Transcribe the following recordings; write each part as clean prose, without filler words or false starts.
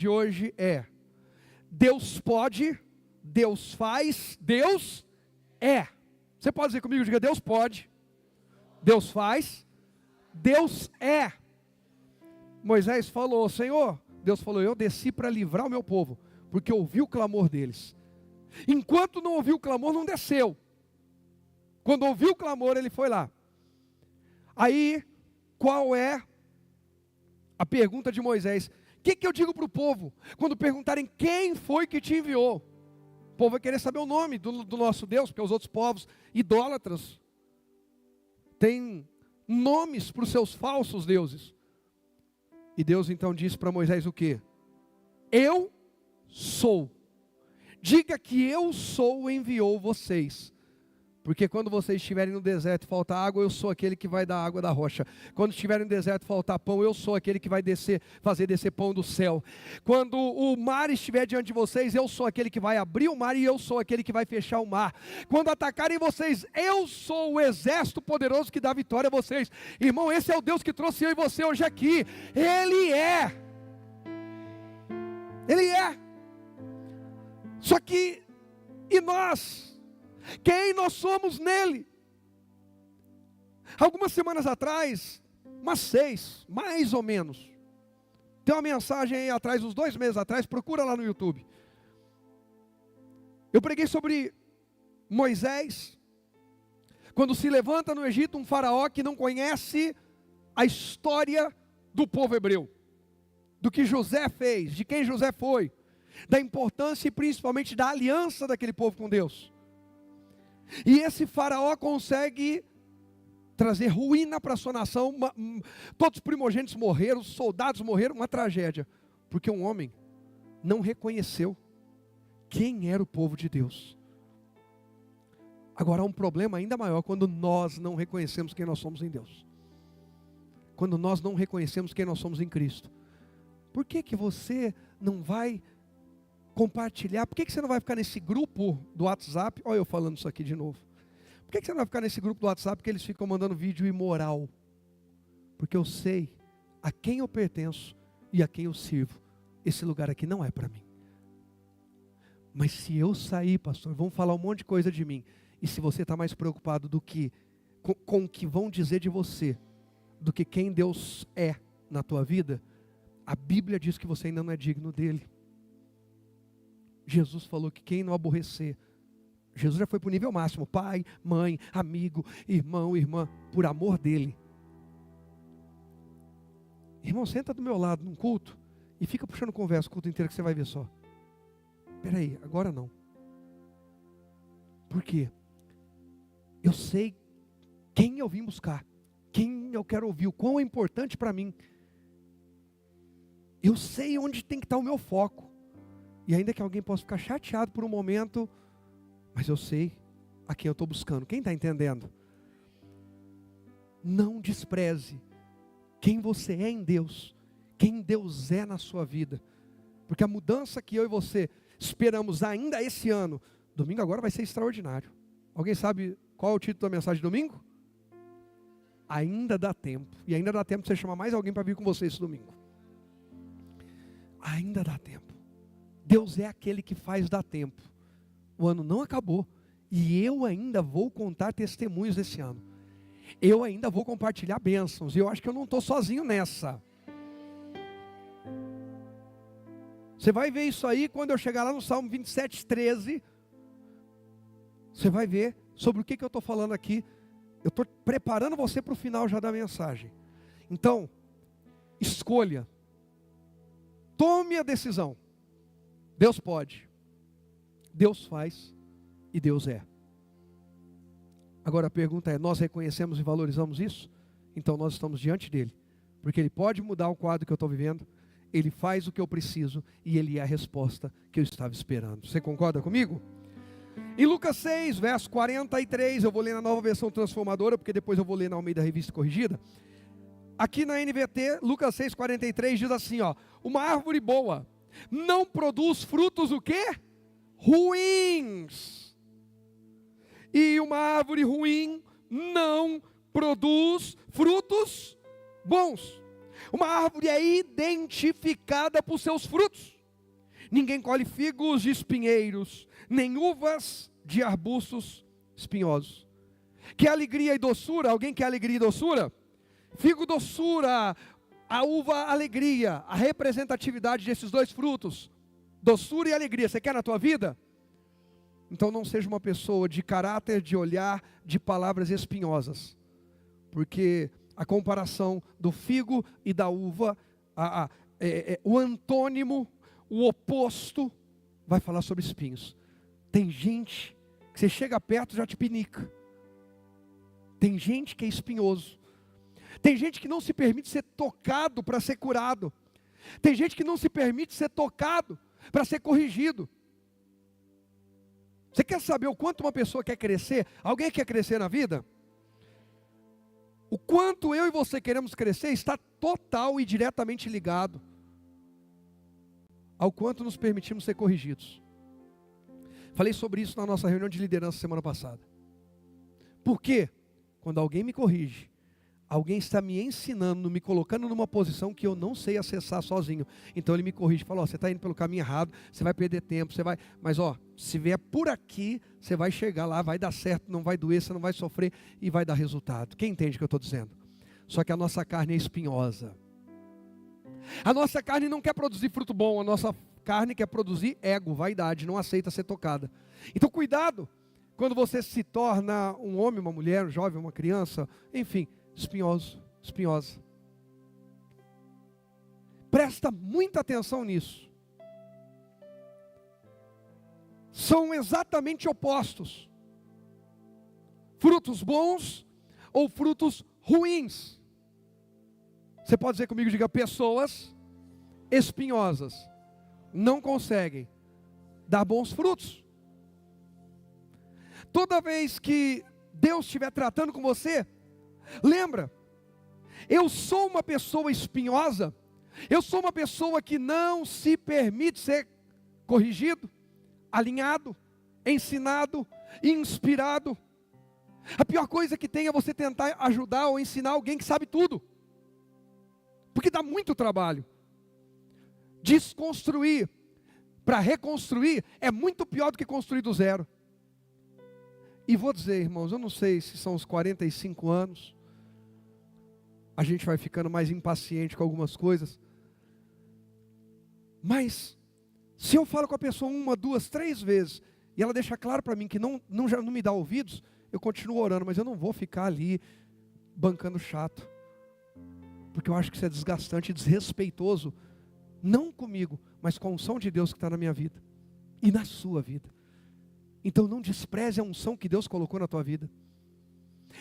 De hoje é: Deus pode, Deus faz, Deus é. Você pode dizer comigo? Diga: Deus pode, Deus faz, Deus é. Moisés falou: Senhor, Deus falou: eu desci para livrar o meu povo, porque ouvi o clamor deles. Enquanto não ouviu o clamor, não desceu. Quando ouviu o clamor, ele foi lá. Aí, qual é a pergunta de Moisés? O que eu digo para o povo quando perguntarem quem foi que te enviou? O povo vai querer saber o nome do nosso Deus, porque os outros povos idólatras têm nomes para os seus falsos deuses. E Deus então disse para Moisés o quê? Eu sou. Diga que eu sou enviou vocês. Porque quando vocês estiverem no deserto e faltar água, eu sou aquele que vai dar água da rocha. Quando estiverem no deserto e faltar pão, eu sou aquele que vai fazer descer pão do céu. Quando o mar estiver diante de vocês, eu sou aquele que vai abrir o mar e eu sou aquele que vai fechar o mar. Quando atacarem vocês, eu sou o exército poderoso que dá vitória a vocês. Irmão, esse é o Deus que trouxe eu e você hoje aqui. Ele é. Ele é. Só que, e nós? Quem nós somos nele? Algumas semanas atrás, umas 6, mais ou menos, tem uma mensagem aí atrás, uns 2 meses atrás, procura lá no YouTube. Eu preguei sobre Moisés, quando se levanta no Egito um faraó que não conhece a história do povo hebreu, do que José fez, de quem José foi, da importância e principalmente da aliança daquele povo com Deus. E esse faraó consegue trazer ruína para a sua nação, todos os primogênitos morreram, os soldados morreram, uma tragédia, porque um homem não reconheceu quem era o povo de Deus. Agora há um problema ainda maior quando nós não reconhecemos quem nós somos em Deus. Quando nós não reconhecemos quem nós somos em Cristo. Por que você não vai compartilhar? Por que você não vai ficar nesse grupo do WhatsApp? Olha eu falando isso aqui de novo. Por que você não vai ficar nesse grupo do WhatsApp que eles ficam mandando vídeo imoral? Porque eu sei a quem eu pertenço e a quem eu sirvo. Esse lugar aqui não é para mim. Mas se eu sair, pastor, vão falar um monte de coisa de mim. E se você está mais preocupado do que com o que vão dizer de você, do que quem Deus é na tua vida, a Bíblia diz que você ainda não é digno dele. Jesus falou que quem não aborrecer, Jesus já foi para o nível máximo, pai, mãe, amigo, irmão, irmã, por amor dele. Irmão, senta do meu lado num culto e fica puxando conversa o culto inteiro que você vai ver só. Espera aí, agora não. Por quê? Eu sei quem eu vim buscar, quem eu quero ouvir, o quão é importante para mim. Eu sei onde tem que estar o meu foco. E ainda que alguém possa ficar chateado por um momento, mas eu sei a quem eu estou buscando. Quem está entendendo? Não despreze quem você é em Deus, quem Deus é na sua vida. Porque a mudança que eu e você esperamos ainda esse ano, domingo agora vai ser extraordinário. Alguém sabe qual é o título da mensagem de domingo? Ainda dá tempo. E ainda dá tempo de você chamar mais alguém para vir com você esse domingo. Ainda dá tempo. Deus é aquele que faz dar tempo. O ano não acabou. E eu ainda vou contar testemunhos desse ano. Eu ainda vou compartilhar bênçãos. E eu acho que eu não estou sozinho nessa. Você vai ver isso aí quando eu chegar lá no Salmo 27:13. Você vai ver sobre o que eu estou falando aqui. Eu estou preparando você para o final já da mensagem. Então, escolha. Tome a decisão. Deus pode, Deus faz e Deus é. Agora a pergunta é, nós reconhecemos e valorizamos isso? Então nós estamos diante dele, porque ele pode mudar o quadro que eu estou vivendo, ele faz o que eu preciso e ele é a resposta que eu estava esperando. Você concorda comigo? Em Lucas 6, verso 43, eu vou ler na Nova Versão Transformadora, porque depois eu vou ler na Almeida Revista Corrigida. Aqui na NVT, Lucas 6, 43 diz assim, ó, uma árvore boa não produz frutos o quê? Ruins. E uma árvore ruim não produz frutos bons. Uma árvore é identificada por seus frutos. Ninguém colhe figos de espinheiros, nem uvas de arbustos espinhosos. Quer alegria e doçura? Alguém quer alegria e doçura? Figo, doçura. A uva, alegria. A representatividade desses dois frutos, doçura e alegria. Você quer na tua vida? Então não seja uma pessoa de caráter, de olhar, de palavras espinhosas. Porque a comparação do figo e da uva, o antônimo, o oposto, vai falar sobre espinhos. Tem gente que você chega perto e já te pinica. Tem gente que é espinhoso. Tem gente que não se permite ser tocado para ser curado. Tem gente que não se permite ser tocado para ser corrigido. Você quer saber o quanto uma pessoa quer crescer? Alguém quer crescer na vida? O quanto eu e você queremos crescer está total e diretamente ligado ao quanto nos permitimos ser corrigidos. Falei sobre isso na nossa reunião de liderança semana passada. Por quê? Quando alguém me corrige, alguém está me ensinando, me colocando numa posição que eu não sei acessar sozinho. Então ele me corrige e fala, você está indo pelo caminho errado, você vai perder tempo, você vai... Mas se vier por aqui, você vai chegar lá, vai dar certo, não vai doer, você não vai sofrer e vai dar resultado. Quem entende o que eu estou dizendo? Só que a nossa carne é espinhosa. A nossa carne não quer produzir fruto bom, a nossa carne quer produzir ego, vaidade, não aceita ser tocada. Então cuidado, quando você se torna um homem, uma mulher, um jovem, uma criança, enfim, espinhoso, espinhosa. Presta muita atenção nisso. São exatamente opostos. Frutos bons ou frutos ruins. Você pode dizer comigo, diga, pessoas espinhosas não conseguem dar bons frutos. Toda vez que Deus estiver tratando com você, lembra, eu sou uma pessoa espinhosa, eu sou uma pessoa que não se permite ser corrigido, alinhado, ensinado, inspirado. A pior coisa que tem é você tentar ajudar ou ensinar alguém que sabe tudo, porque dá muito trabalho. Desconstruir para reconstruir é muito pior do que construir do zero. E vou dizer, irmãos, eu não sei se são os 45 anos, a gente vai ficando mais impaciente com algumas coisas, mas se eu falo com a pessoa 1, 2, 3 vezes, e ela deixa claro para mim que já não me dá ouvidos, eu continuo orando, mas eu não vou ficar ali bancando chato, porque eu acho que isso é desgastante e desrespeitoso, não comigo, mas com a unção de Deus que está na minha vida, e na sua vida. Então não despreze a unção que Deus colocou na tua vida.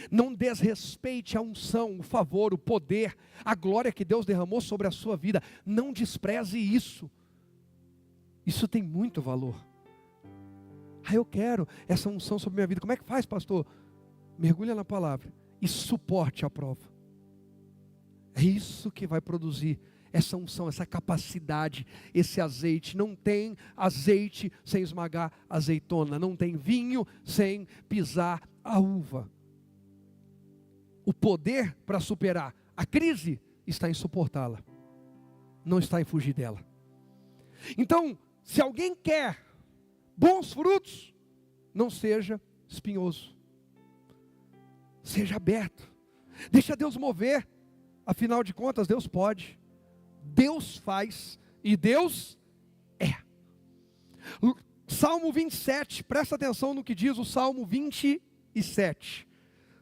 Não desrespeite a unção, o favor, o poder, a glória que Deus derramou sobre a sua vida. Não despreze isso. Isso tem muito valor. Eu quero essa unção sobre a minha vida. Como é que faz, pastor? Mergulha na palavra e suporte a prova. É isso que vai produzir essa unção, essa capacidade, esse azeite. Não tem azeite sem esmagar azeitona, não tem vinho sem pisar a uva. O poder para superar a crise está em suportá-la, não está em fugir dela. Então, se alguém quer bons frutos, não seja espinhoso, seja aberto, deixa Deus mover. Afinal de contas, Deus pode, Deus faz e Deus é. Salmo 27, presta atenção no que diz o Salmo 27.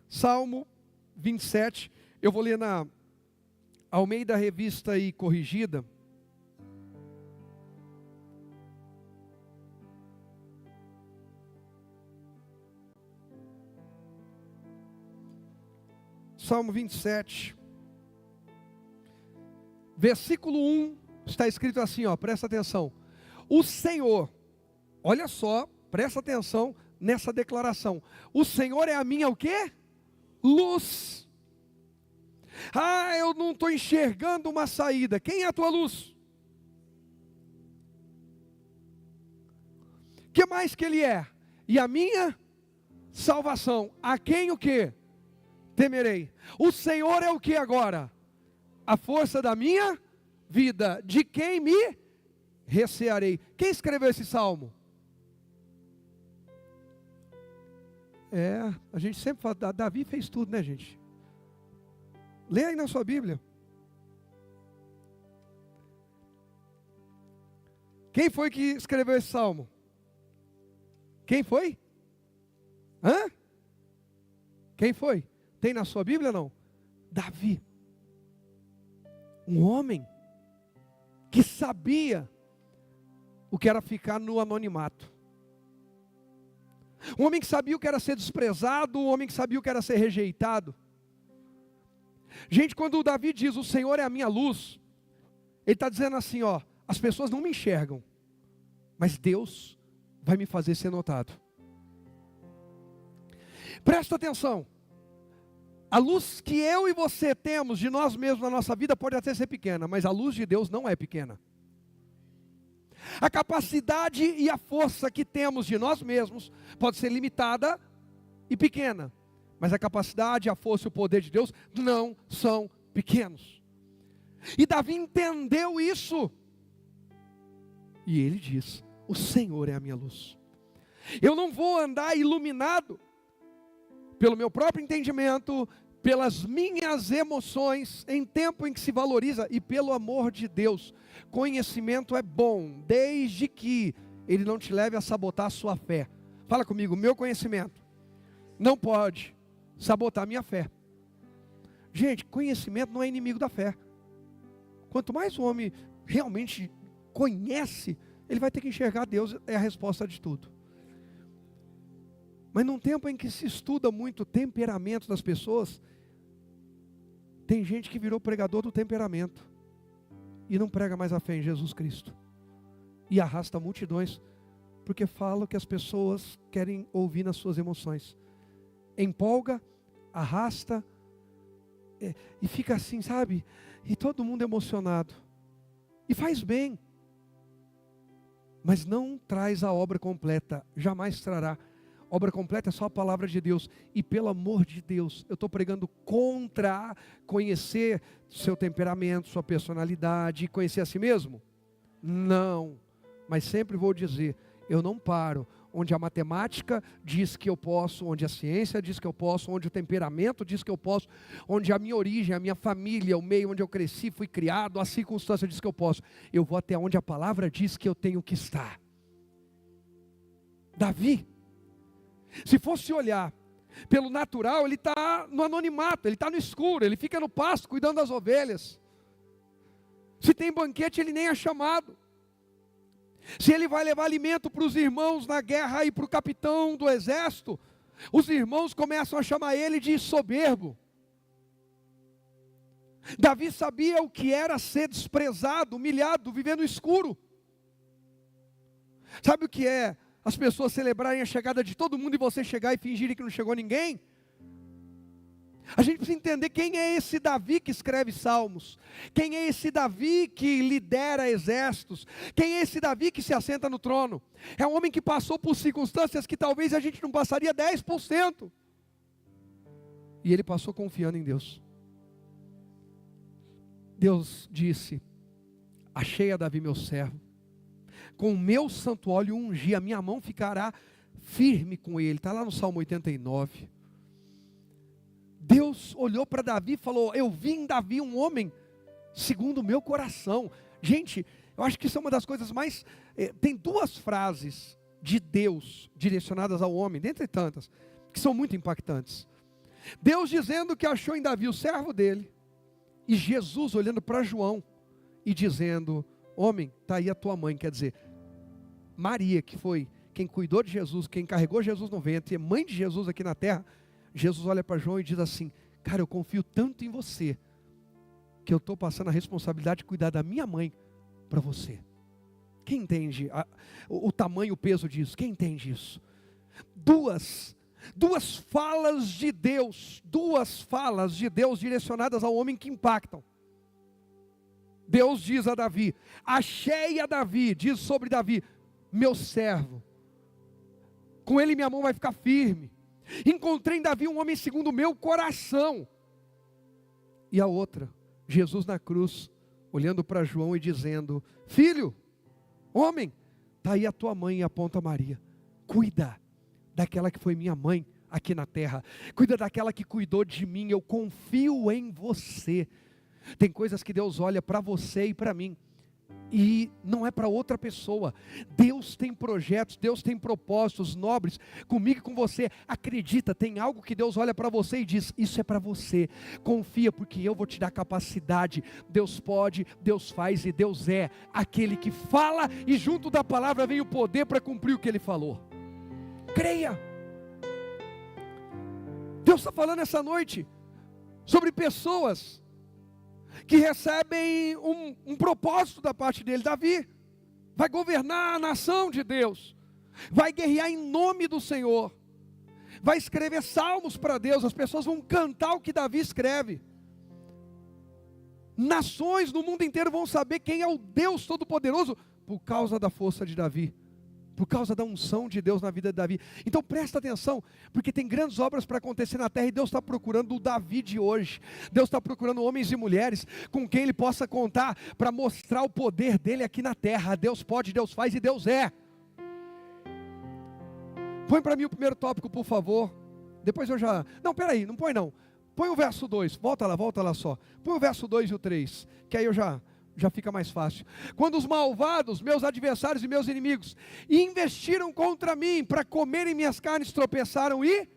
Salmo 27, eu vou ler na Almeida Revista e Corrigida. Salmo 27, versículo 1, está escrito assim, presta atenção. O Senhor, olha só, presta atenção nessa declaração. O Senhor é a minha o quê? Luz. Eu não estou enxergando uma saída. Quem é a tua luz? O que mais que Ele é? E a minha salvação. A quem o quê? Temerei. O Senhor é o que agora? a força da minha vida, de quem me recearei? Quem escreveu esse salmo? A gente sempre fala, Davi fez tudo, né, gente? Lê aí na sua Bíblia. Quem foi que escreveu esse salmo? Quem foi? Quem foi? Tem na sua Bíblia não? Davi. Um homem que sabia o que era ficar no anonimato. Um homem que sabia o que era ser desprezado, um homem que sabia o que era ser rejeitado. Gente, quando o Davi diz, o Senhor é a minha luz, ele está dizendo assim, ó, as pessoas não me enxergam, mas Deus vai me fazer ser notado. Presta atenção, a luz que eu e você temos de nós mesmos na nossa vida pode até ser pequena, mas a luz de Deus não é pequena. A capacidade e a força que temos de nós mesmos pode ser limitada e pequena, mas a capacidade, a força e o poder de Deus não são pequenos. E Davi entendeu isso, e ele diz, o Senhor é a minha luz. Eu não vou andar iluminado pelo meu próprio entendimento, pelas minhas emoções, em tempo em que se valoriza, e pelo amor de Deus. Conhecimento é bom, desde que ele não te leve a sabotar a sua fé. Fala comigo, meu conhecimento não pode sabotar a minha fé. Gente, conhecimento não é inimigo da fé. Quanto mais o homem realmente conhece, ele vai ter que enxergar Deus, é a resposta de tudo. Mas num tempo em que se estuda muito o temperamento das pessoas, tem gente que virou pregador do temperamento e não prega mais a fé em Jesus Cristo, e arrasta multidões, porque fala o que as pessoas querem ouvir nas suas emoções. Empolga, arrasta, e fica assim, sabe? E todo mundo emocionado, e faz bem, mas não traz a obra completa, jamais trará. Obra completa é só a palavra de Deus. E pelo amor de Deus, eu estou pregando contra conhecer seu temperamento, sua personalidade, conhecer a si mesmo? Não, mas sempre vou dizer, eu não paro onde a matemática diz que eu posso, onde a ciência diz que eu posso, onde o temperamento diz que eu posso, onde a minha origem, a minha família, o meio onde eu cresci, fui criado, a circunstância diz que eu posso. Eu vou até onde a palavra diz que eu tenho que estar. Davi, se fosse olhar pelo natural, ele está no anonimato, ele está no escuro, ele fica no pasto cuidando das ovelhas. Se tem banquete, ele nem é chamado. Se ele vai levar alimento para os irmãos na guerra e para o capitão do exército, os irmãos começam a chamar ele de soberbo. Davi sabia o que era ser desprezado, humilhado, viver no escuro. Sabe o que é as pessoas celebrarem a chegada de todo mundo e você chegar e fingirem que não chegou ninguém? A gente precisa entender quem é esse Davi que escreve salmos, quem é esse Davi que lidera exércitos, quem é esse Davi que se assenta no trono. É um homem que passou por circunstâncias que talvez a gente não passaria 10%, e ele passou confiando em Deus. Deus disse, achei a Davi meu servo, com o meu santo óleo ungi, a minha mão ficará firme com ele. Está lá no Salmo 89. Deus olhou para Davi e falou, eu vi em Davi um homem segundo o meu coração. Gente, eu acho que isso é uma das coisas mais... tem duas frases de Deus direcionadas ao homem, dentre tantas, que são muito impactantes. Deus dizendo que achou em Davi o servo dele, e Jesus olhando para João e dizendo, homem, está aí a tua mãe. Quer dizer, Maria, que foi quem cuidou de Jesus, quem carregou Jesus no ventre, é mãe de Jesus aqui na terra. Jesus olha para João e diz assim, cara, eu confio tanto em você, que eu estou passando a responsabilidade de cuidar da minha mãe para você. Quem entende o tamanho, o peso disso? Quem entende isso? Duas falas de Deus, direcionadas ao homem que impactam. Deus diz a Davi, achei a Davi, diz sobre Davi, meu servo, com ele minha mão vai ficar firme. Encontrei em Davi um homem segundo o meu coração. E a outra, Jesus na cruz, olhando para João e dizendo: filho, homem, está aí a tua mãe, e aponta Maria. Cuida daquela que foi minha mãe aqui na terra. Cuida daquela que cuidou de mim. Eu confio em você. Tem coisas que Deus olha para você e para mim, e não é para outra pessoa. Deus tem projetos, Deus tem propósitos nobres comigo e com você. Acredita, tem algo que Deus olha para você e diz: isso é para você, confia, porque eu vou te dar capacidade. Deus pode, Deus faz, e Deus é aquele que fala, e junto da palavra vem o poder para cumprir o que Ele falou. Creia. Deus está falando essa noite sobre pessoas que recebem um propósito da parte dele. Davi vai governar a nação de Deus, vai guerrear em nome do Senhor, vai escrever salmos para Deus. As pessoas vão cantar o que Davi escreve. Nações no mundo inteiro vão saber quem é o Deus Todo-Poderoso por causa da força de Davi, por causa da unção de Deus na vida de Davi. Então presta atenção, porque tem grandes obras para acontecer na terra, e Deus está procurando o Davi de hoje. Deus está procurando homens e mulheres com quem Ele possa contar, para mostrar o poder dEle aqui na terra. Deus pode, Deus faz, e Deus é. Põe para mim o primeiro tópico, por favor. Depois eu já... Não, peraí, não põe não. Põe o verso 2, volta lá só. Põe o verso 2 e o 3, que aí eu já fica mais fácil. Quando os malvados, meus adversários e meus inimigos, investiram contra mim para comerem minhas carnes, tropeçaram e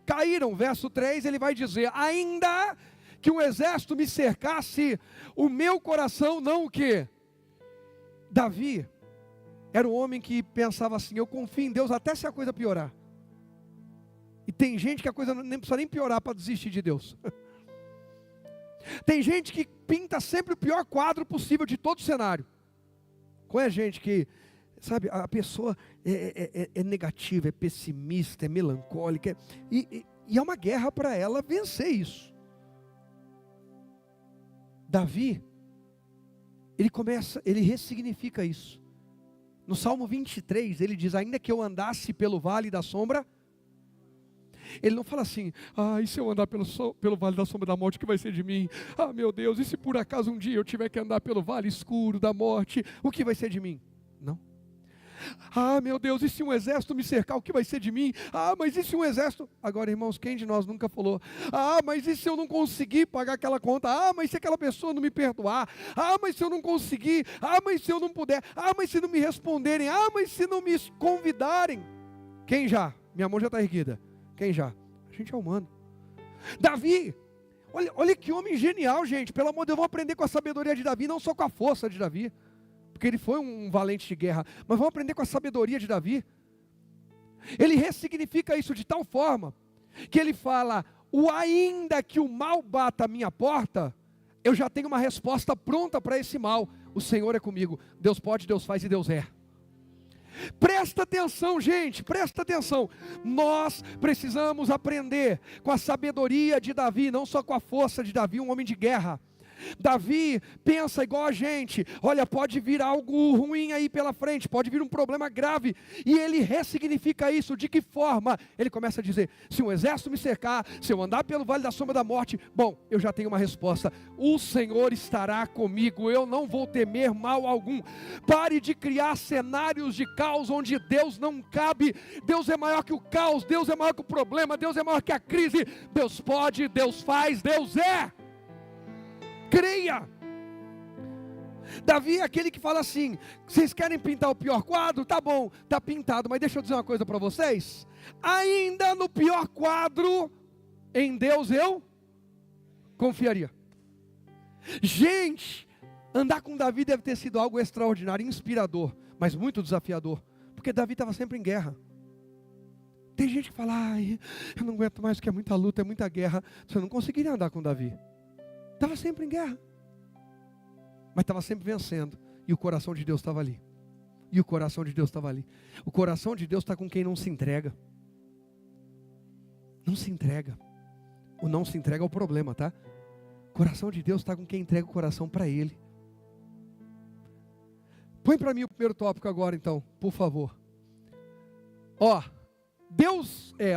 caíram. Verso 3, ele vai dizer: ainda que um exército me cercasse, o meu coração não o quê? Davi era um homem que pensava assim: eu confio em Deus até se a coisa piorar. E tem gente que a coisa nem precisa nem piorar para desistir de Deus. Tem gente que pinta sempre o pior quadro possível de todo o cenário. Conhece gente que, sabe, a pessoa é negativa, é pessimista, é melancólica, e é uma guerra para ela vencer isso. Davi, ele ressignifica isso. No Salmo 23, ele diz: ainda que eu andasse pelo vale da sombra... Ele não fala assim: e se eu andar pelo vale da sombra da morte, o que vai ser de mim? Meu Deus, e se por acaso um dia eu tiver que andar pelo vale escuro da morte, o que vai ser de mim? Não. Meu Deus, e se um exército me cercar, o que vai ser de mim? Mas e se um exército... Agora, irmãos, quem de nós nunca falou: mas e se eu não conseguir pagar aquela conta? Mas se aquela pessoa não me perdoar? Mas se eu não conseguir? Mas se eu não puder? Mas se não me responderem? Mas se não me convidarem? Quem já? Minha mão já está erguida. Quem já? A gente é humano. Davi, olha que homem genial, gente. Pelo amor de Deus, vamos aprender com a sabedoria de Davi, não só com a força de Davi, porque ele foi um valente de guerra, mas vamos aprender com a sabedoria de Davi. Ele ressignifica isso de tal forma, que ele fala: ainda que o mal bata a minha porta, eu já tenho uma resposta pronta para esse mal. O Senhor é comigo. Deus pode, Deus faz, e Deus é. Presta atenção, gente, presta atenção. Nós precisamos aprender com a sabedoria de Davi, não só com a força de Davi, um homem de guerra. Davi pensa igual a gente: olha, pode vir algo ruim aí pela frente, pode vir um problema grave, e ele ressignifica isso. De que forma? Ele começa a dizer: se um exército me cercar, se eu andar pelo vale da sombra da morte, bom, eu já tenho uma resposta: o Senhor estará comigo, eu não vou temer mal algum. Pare de criar cenários de caos onde Deus não cabe. Deus é maior que o caos, Deus é maior que o problema, Deus é maior que a crise. Deus pode, Deus faz, Deus é. Creia. Davi é aquele que fala assim: vocês querem pintar o pior quadro? Tá bom, tá pintado, mas deixa eu dizer uma coisa para vocês: ainda no pior quadro, em Deus eu confiaria. Gente, andar com Davi deve ter sido algo extraordinário, inspirador, mas muito desafiador, porque Davi estava sempre em guerra. Tem gente que fala: eu não aguento mais porque é muita luta, é muita guerra. Você não conseguiria andar com Davi. Estava sempre em guerra, mas estava sempre vencendo, e o coração de Deus estava ali. E o coração de Deus estava ali. O coração de Deus está com quem não se entrega. Não se entrega. O não se entrega é o problema, tá? O coração de Deus está com quem entrega o coração para Ele. Põe para mim o primeiro tópico agora então, por favor. Deus é,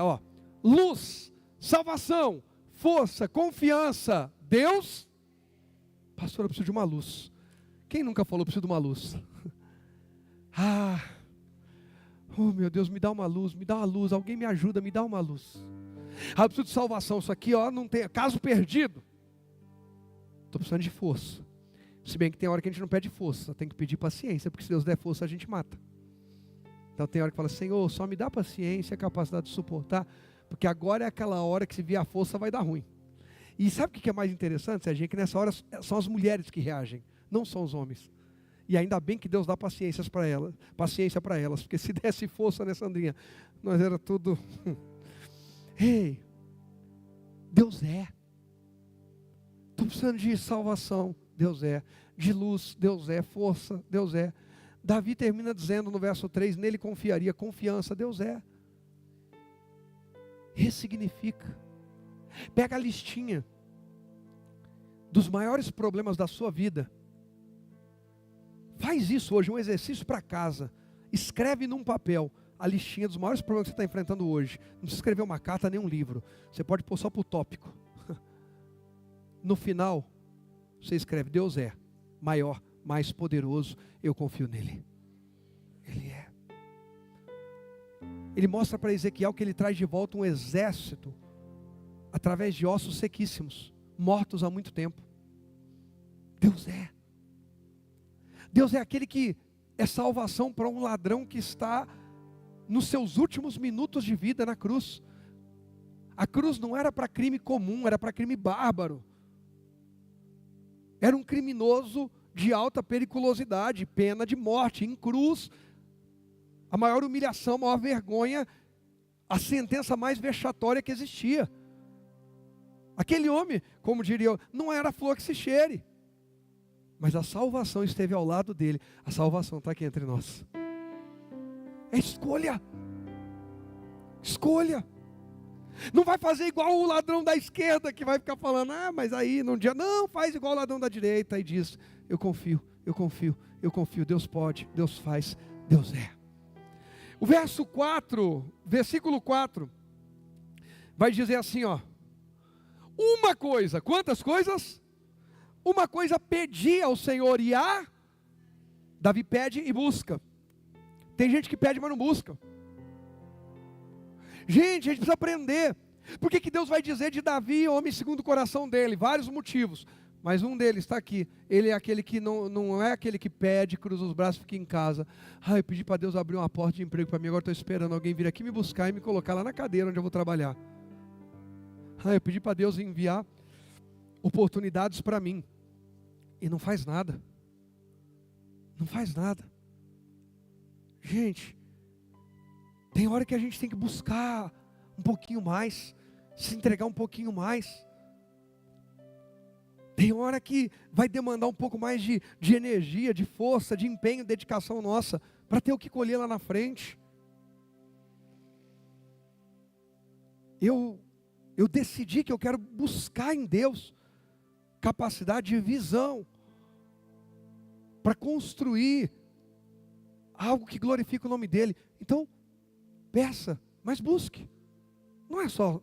luz, salvação, força, confiança. Deus Pastor, eu preciso de uma luz. Quem nunca falou, preciso de uma luz? Oh meu Deus, me dá uma luz, alguém me ajuda, me dá uma luz. Eu preciso de salvação, isso aqui não tem, caso perdido. Estou precisando de força. Se bem que tem hora que a gente não pede força, tem que pedir paciência, porque se Deus der força a gente mata. Então tem hora que fala, Senhor, só me dá paciência, capacidade de suportar, porque agora é aquela hora que se vier a força vai dar ruim. E sabe o que é mais interessante, Serginho? Que nessa hora são as mulheres que reagem, não são os homens. E ainda bem que Deus dá paciência para elas, porque se desse força, né, Sandrinha? Nós era tudo... Ei, Deus é. Estou precisando de salvação, Deus é. De luz, Deus é. Força, Deus é. Davi termina dizendo no verso 3, nele confiaria, confiança, Deus é. Ressignifica. Pega a listinha dos maiores problemas da sua vida. Faz isso hoje, um exercício para casa. Escreve num papel a listinha dos maiores problemas que você está enfrentando hoje. Não precisa escrever uma carta nem um livro. Você pode pôr só para o tópico. No final, você escreve, Deus é maior, mais poderoso, eu confio nele. Ele é. Ele mostra para Ezequiel que ele traz de volta um exército através de ossos sequíssimos, mortos há muito tempo. Deus é. Deus é aquele que é salvação para um ladrão que está nos seus últimos minutos de vida na cruz. A cruz não era para crime comum, era para crime bárbaro. Era um criminoso de alta periculosidade, pena de morte, em cruz, a maior humilhação, a maior vergonha, a sentença mais vexatória que existia. Aquele homem, como diria eu, não era flor que se cheire, mas a salvação esteve ao lado dele. A salvação está aqui entre nós. É escolha. Escolha. Não vai fazer igual o ladrão da esquerda que vai ficar falando, mas aí num dia, não, faz igual o ladrão da direita e diz, eu confio, Deus pode, Deus faz, Deus é. O verso 4, versículo 4, vai dizer assim, uma coisa, quantas coisas? Uma coisa pedi ao Senhor e Davi pede e busca. Tem gente que pede, mas não busca. Gente, a gente precisa aprender. Por que Deus vai dizer de Davi, homem segundo o coração dele? Vários motivos. Mas um deles está aqui. Ele é aquele que não é aquele que pede, cruza os braços e fica em casa. Eu pedi para Deus abrir uma porta de emprego para mim. Agora estou esperando alguém vir aqui me buscar e me colocar lá na cadeira onde eu vou trabalhar. Eu pedi para Deus enviar oportunidades para mim. E não faz nada. Não faz nada. Gente, tem hora que a gente tem que buscar um pouquinho mais, se entregar um pouquinho mais. Tem hora que vai demandar um pouco mais de energia, de força, de empenho, dedicação nossa, para ter o que colher lá na frente. Eu decidi que eu quero buscar em Deus capacidade de visão para construir algo que glorifique o nome dele. Então, peça, mas busque. Não é só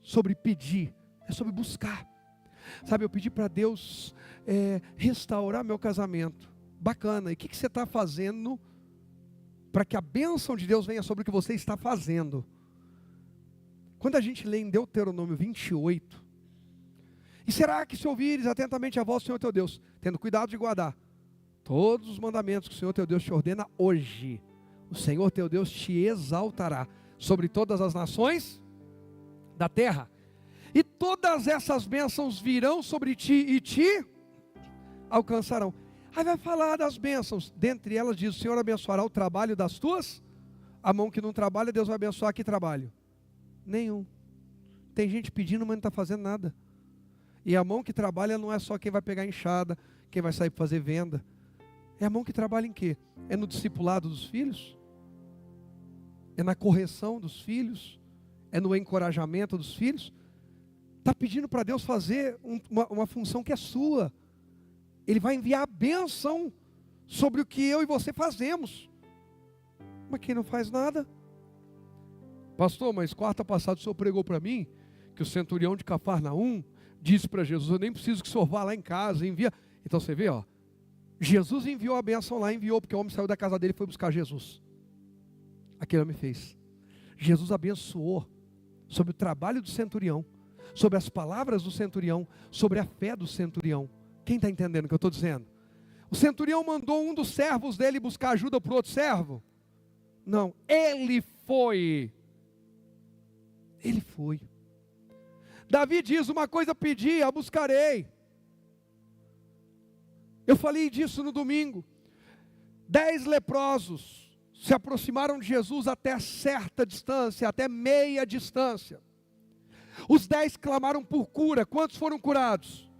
sobre pedir, é sobre buscar. Sabe, eu pedi para Deus restaurar meu casamento. Bacana, e o que você está fazendo para que a bênção de Deus venha sobre o que você está fazendo? Quando a gente lê em Deuteronômio 28, e será que se ouvires atentamente a voz do Senhor teu Deus, tendo cuidado de guardar todos os mandamentos que o Senhor teu Deus te ordena hoje, o Senhor teu Deus te exaltará sobre todas as nações da terra, e todas essas bênçãos virão sobre ti e te alcançarão. Aí vai falar das bênçãos, dentre elas diz, o Senhor abençoará o trabalho das tuas, a mão que não trabalha, Deus vai abençoar que trabalho? Nenhum. Tem gente pedindo, mas não está fazendo nada. E a mão que trabalha não é só quem vai pegar a enxada, quem vai sair para fazer venda. É a mão que trabalha em quê? É no discipulado dos filhos? É na correção dos filhos? É no encorajamento dos filhos? Está pedindo para Deus fazer uma função que é sua. Ele vai enviar a bênção sobre o que eu e você fazemos. Mas quem não faz nada? Pastor, mas quarta passada o senhor pregou para mim que o centurião de Cafarnaum disse para Jesus: eu nem preciso que o senhor vá lá em casa, envia. Então você vê, Jesus enviou a bênção lá, enviou, porque o homem saiu da casa dele e foi buscar Jesus. Aquele homem fez. Jesus abençoou sobre o trabalho do centurião, sobre as palavras do centurião, sobre a fé do centurião. Quem está entendendo o que eu estou dizendo? O centurião mandou um dos servos dele buscar ajuda para o outro servo? Não, ele foi. Ele foi. Davi diz: uma coisa pedi, a buscarei. Eu falei disso no domingo. 10 leprosos se aproximaram de Jesus até certa distância, até meia distância. Os 10 clamaram por cura. Quantos foram curados?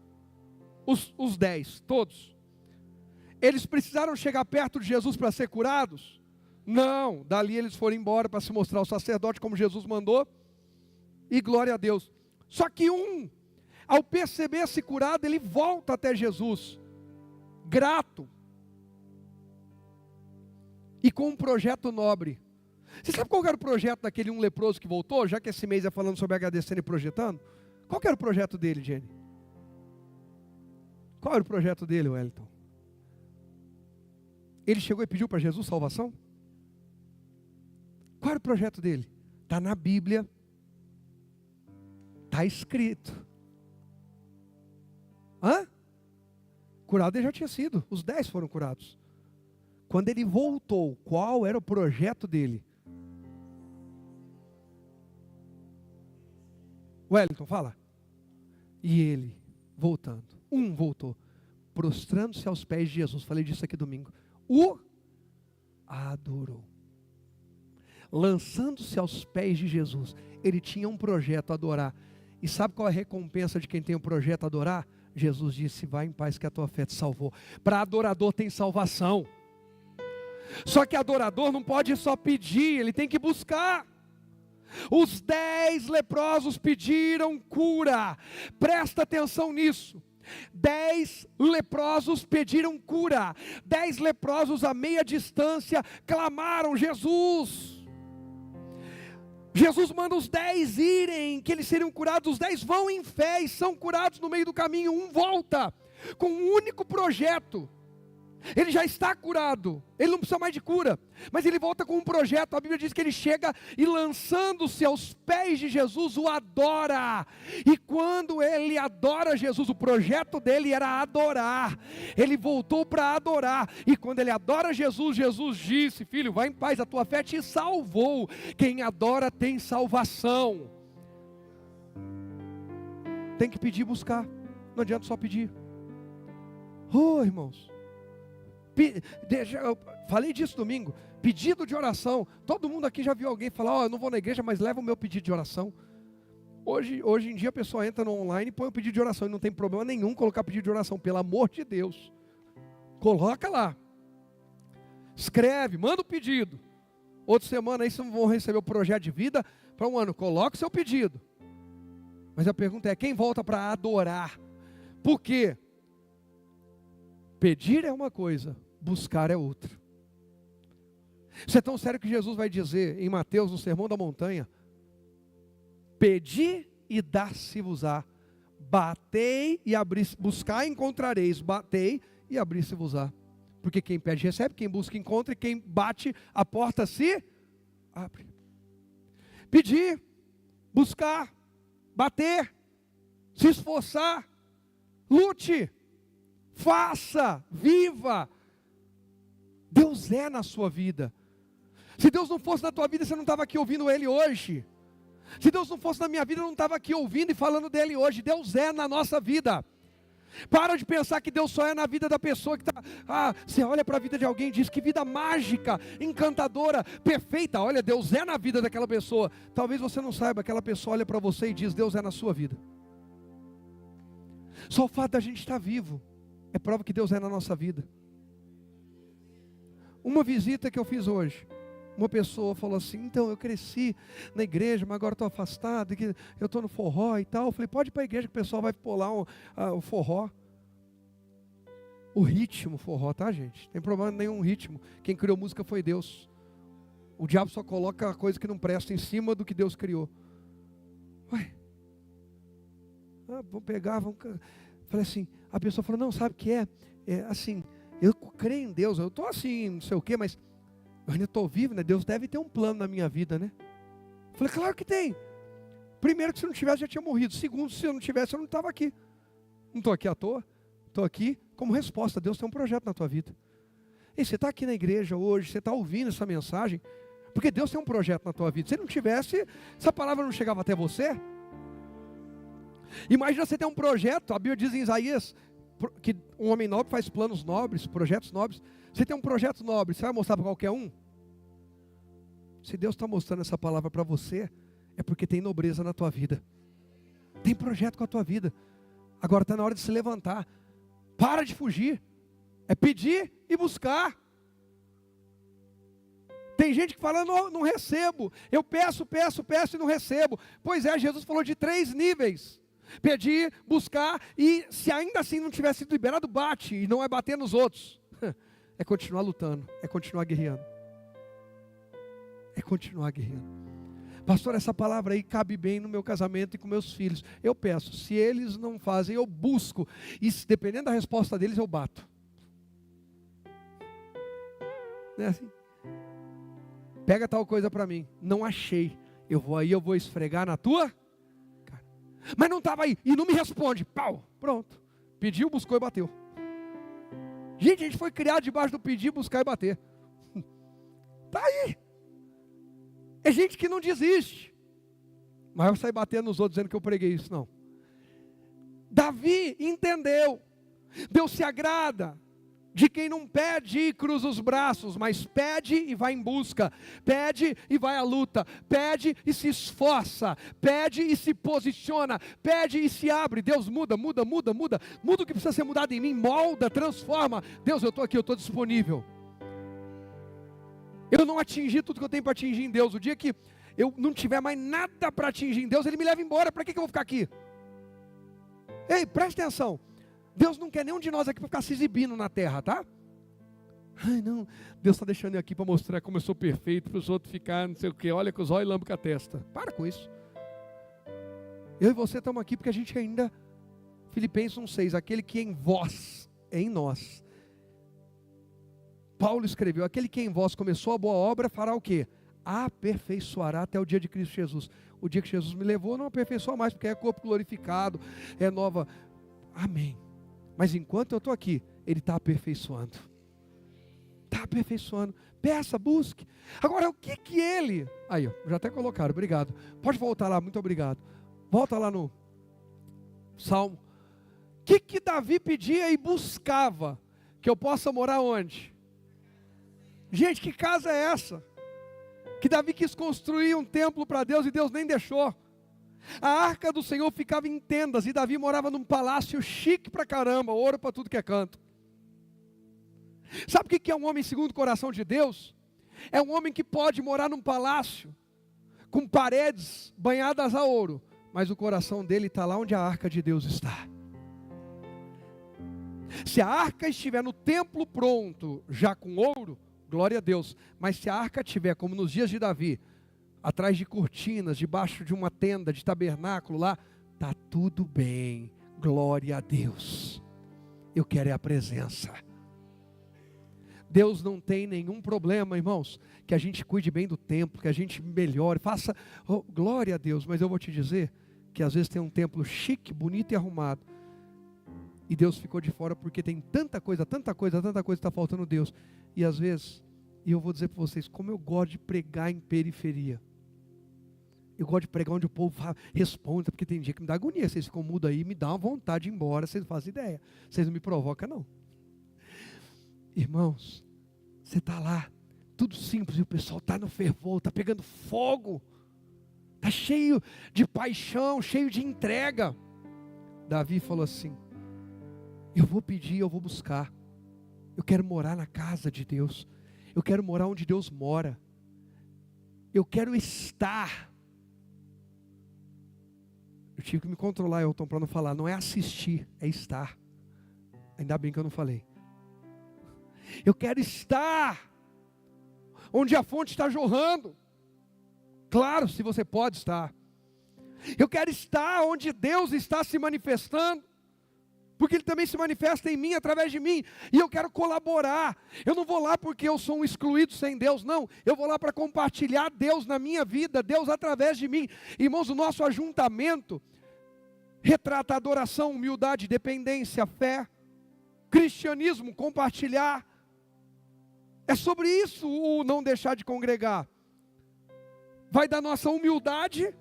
Os 10, todos. Eles precisaram chegar perto de Jesus para ser curados? Não, dali eles foram embora para se mostrar ao sacerdote como Jesus mandou, e glória a Deus. Só que ao perceber-se curado, ele volta até Jesus, grato, e com um projeto nobre. Você sabe qual era o projeto daquele leproso que voltou? Já que esse mês é falando sobre agradecendo e projetando. Qual era o projeto dele, Jenny? Qual era o projeto dele, Wellington? Ele chegou e pediu para Jesus salvação? Qual era o projeto dele? Está na Bíblia. Está escrito. Curado ele já tinha sido. Os 10 foram curados. Quando ele voltou, qual era o projeto dele? Wellington, fala. E ele, voltando. Voltou. Prostrando-se aos pés de Jesus. Falei disso aqui domingo. O adorou. Lançando-se aos pés de Jesus. Ele tinha um projeto, adorar. E sabe qual é a recompensa de quem tem um projeto, adorar? Jesus disse: vai em paz que a tua fé te salvou. Para adorador tem salvação. Só que adorador não pode só pedir, ele tem que buscar. Os 10 leprosos pediram cura. Presta atenção nisso. 10 leprosos pediram cura. 10 leprosos a meia distância clamaram: Jesus. Jesus manda os 10 irem, que eles seriam curados. Os 10 vão em fé e são curados no meio do caminho. Um volta com um único projeto. Ele já está curado, ele não precisa mais de cura, mas ele volta com um projeto. A Bíblia diz que ele chega e, lançando-se aos pés de Jesus, o adora. E quando ele adora Jesus, o projeto dele era adorar. Ele voltou para adorar. E quando ele adora Jesus, Jesus disse: filho, vai em paz, a tua fé te salvou. Quem adora tem salvação. Tem que pedir e buscar. Não adianta só pedir. Irmãos, eu falei disso domingo. Pedido de oração. Todo mundo aqui já viu alguém falar: eu não vou na igreja, mas leva o meu pedido de oração. Hoje em dia a pessoa entra no online e põe o pedido de oração. E não tem problema nenhum colocar pedido de oração. Pelo amor de Deus, coloca lá. Escreve, manda o pedido. Outra semana aí vocês vão receber o projeto de vida para um ano. Coloca o seu pedido. Mas a pergunta é: quem volta para adorar? Por quê? Pedir é uma coisa, buscar é outra. Isso é tão sério que Jesus vai dizer em Mateus, no Sermão da Montanha: pedi e dar-se-vos-á, batei e buscar e encontrareis, batei e abrir-se-vos-á. Porque quem pede recebe, quem busca encontra, e quem bate a porta se abre. Pedir, buscar, bater, se esforçar, lute, faça, viva. Deus é na sua vida. Se Deus não fosse na tua vida, você não estava aqui ouvindo Ele hoje. Se Deus não fosse na minha vida, eu não estava aqui ouvindo e falando dEle hoje. Deus é na nossa vida. Para de pensar que Deus só é na vida da pessoa que está... você olha para a vida de alguém e diz: que vida mágica, encantadora, perfeita. Olha, Deus é na vida daquela pessoa. Talvez você não saiba, aquela pessoa olha para você e diz: Deus é na sua vida. Só o fato da gente estar vivo é prova que Deus é na nossa vida. Uma visita que eu fiz hoje, uma pessoa falou assim: então eu cresci na igreja, mas agora estou afastado, eu estou no forró e tal. Eu falei: pode ir para a igreja que o pessoal vai pular o forró. O ritmo forró, tá, gente? Não tem problema nenhum ritmo. Quem criou música foi Deus. O diabo só coloca a coisa que não presta em cima do que Deus criou. Ué. vamos pegar, vamos... Falei assim, a pessoa falou, não, sabe o que é? É assim, eu creio em Deus, eu estou assim, não sei o quê, mas eu ainda estou vivo, né? Deus deve ter um plano na minha vida, né? Falei, claro que tem. Primeiro que se não tivesse, já tinha morrido. Segundo, se eu não tivesse, eu não estava aqui. Não estou aqui à toa. Estou aqui como resposta. Deus tem um projeto na tua vida. E você está aqui na igreja hoje, você está ouvindo essa mensagem, porque Deus tem um projeto na tua vida. Se não tivesse, essa palavra não chegava até você. Imagina você ter um projeto, a Bíblia diz em Isaías, que um homem nobre faz planos nobres, projetos nobres. Você tem um projeto nobre, você vai mostrar para qualquer um? Se Deus está mostrando essa palavra para você, é porque tem nobreza na tua vida. Tem projeto com a tua vida. Agora está na hora de se levantar. Para de fugir. É pedir e buscar. Tem gente que fala, não recebo. Eu peço e não recebo. Pois é, Jesus falou de 3 níveis. Pedir, buscar e se ainda assim não tiver sido liberado, bate. E não é bater nos outros. É continuar lutando, é continuar guerreando. É continuar guerreando. Pastor, essa palavra aí cabe bem no meu casamento e com meus filhos. Eu peço, se eles não fazem, eu busco. E dependendo da resposta deles, eu bato. Não é assim? Pega tal coisa para mim. Não achei. Eu vou esfregar na tua cara. Mas não estava aí. E não me responde. Pau. Pronto. Pediu, buscou e bateu. Gente, a gente foi criado debaixo do pedir, buscar e bater. Está aí. É gente que não desiste. Mas vai sair batendo nos outros dizendo que eu preguei isso, não. Davi entendeu. Deus se agrada de quem não pede e cruza os braços, mas pede e vai em busca, pede e vai à luta, pede e se esforça, pede e se posiciona, pede e se abre. Deus muda o que precisa ser mudado em mim, molda, transforma. Deus, eu estou aqui, eu estou disponível. Eu não atingi tudo que eu tenho para atingir em Deus. O dia que eu não tiver mais nada para atingir em Deus, Ele me leva embora. Para que eu vou ficar aqui? Ei, preste atenção. Deus não quer nenhum de nós aqui para ficar se exibindo na terra, tá? Ai não, Deus está deixando eu aqui para mostrar como eu sou perfeito, para os outros ficarem não sei o que. Olha com os olhos e lambe com a testa. Para com isso. Eu e você estamos aqui porque a gente ainda, Filipenses 1,6, aquele que em vós, é em nós. Paulo escreveu, aquele que em vós começou a boa obra fará o quê? Aperfeiçoará até o dia de Cristo Jesus. O dia que Jesus me levou não aperfeiçoa mais, porque é corpo glorificado, é nova. Amém. Mas enquanto eu estou aqui, Ele está aperfeiçoando. Está aperfeiçoando. Peça, busque. Agora, o que Ele... Aí, ó, já até colocaram, obrigado. Pode voltar lá, muito obrigado. Volta lá no Salmo. O que Davi pedia e buscava? Que eu possa morar onde? Gente, que casa é essa? Que Davi quis construir um templo para Deus e Deus nem deixou. A arca do Senhor ficava em tendas e Davi morava num palácio chique pra caramba, ouro para tudo que é canto. Sabe o que é um homem segundo o coração de Deus? É um homem que pode morar num palácio com paredes banhadas a ouro, mas o coração dele está lá onde a arca de Deus está. Se a arca estiver no templo pronto, já com ouro, glória a Deus. Mas se a arca estiver, como nos dias de Davi, atrás de cortinas, debaixo de uma tenda, de tabernáculo lá, está tudo bem, glória a Deus. Eu quero é a presença. Deus não tem nenhum problema, irmãos, que a gente cuide bem do templo, que a gente melhore, faça, glória a Deus. Mas eu vou te dizer, que às vezes tem um templo chique, bonito e arrumado, e Deus ficou de fora porque tem tanta coisa está faltando Deus. E às vezes, e eu vou dizer para vocês, como eu gosto de pregar em periferia. Eu gosto de pregar onde o povo responde, porque tem dia que me dá agonia. Vocês ficam mudos aí, me dá uma vontade de ir embora, vocês não fazem ideia. Vocês não me provocam, não. Irmãos, você está lá, tudo simples, e o pessoal está no fervor, está pegando fogo. Está cheio de paixão, cheio de entrega. Davi falou assim, eu vou pedir, eu vou buscar. Eu quero morar na casa de Deus. Eu quero morar onde Deus mora. Eu quero estar. Eu tive que me controlar, Elton, para não falar. Não é assistir, é estar. Ainda bem que eu não falei. Eu quero estar onde a fonte está jorrando. Claro, se você pode estar. Eu quero estar onde Deus está se manifestando, porque Ele também se manifesta em mim, através de mim, e eu quero colaborar. Eu não vou lá porque eu sou um excluído sem Deus, não. Eu vou lá para compartilhar Deus na minha vida, Deus através de mim. Irmãos, o nosso ajuntamento retrata adoração, humildade, dependência, fé, cristianismo, compartilhar. É sobre isso o não deixar de congregar. Vai da nossa humildade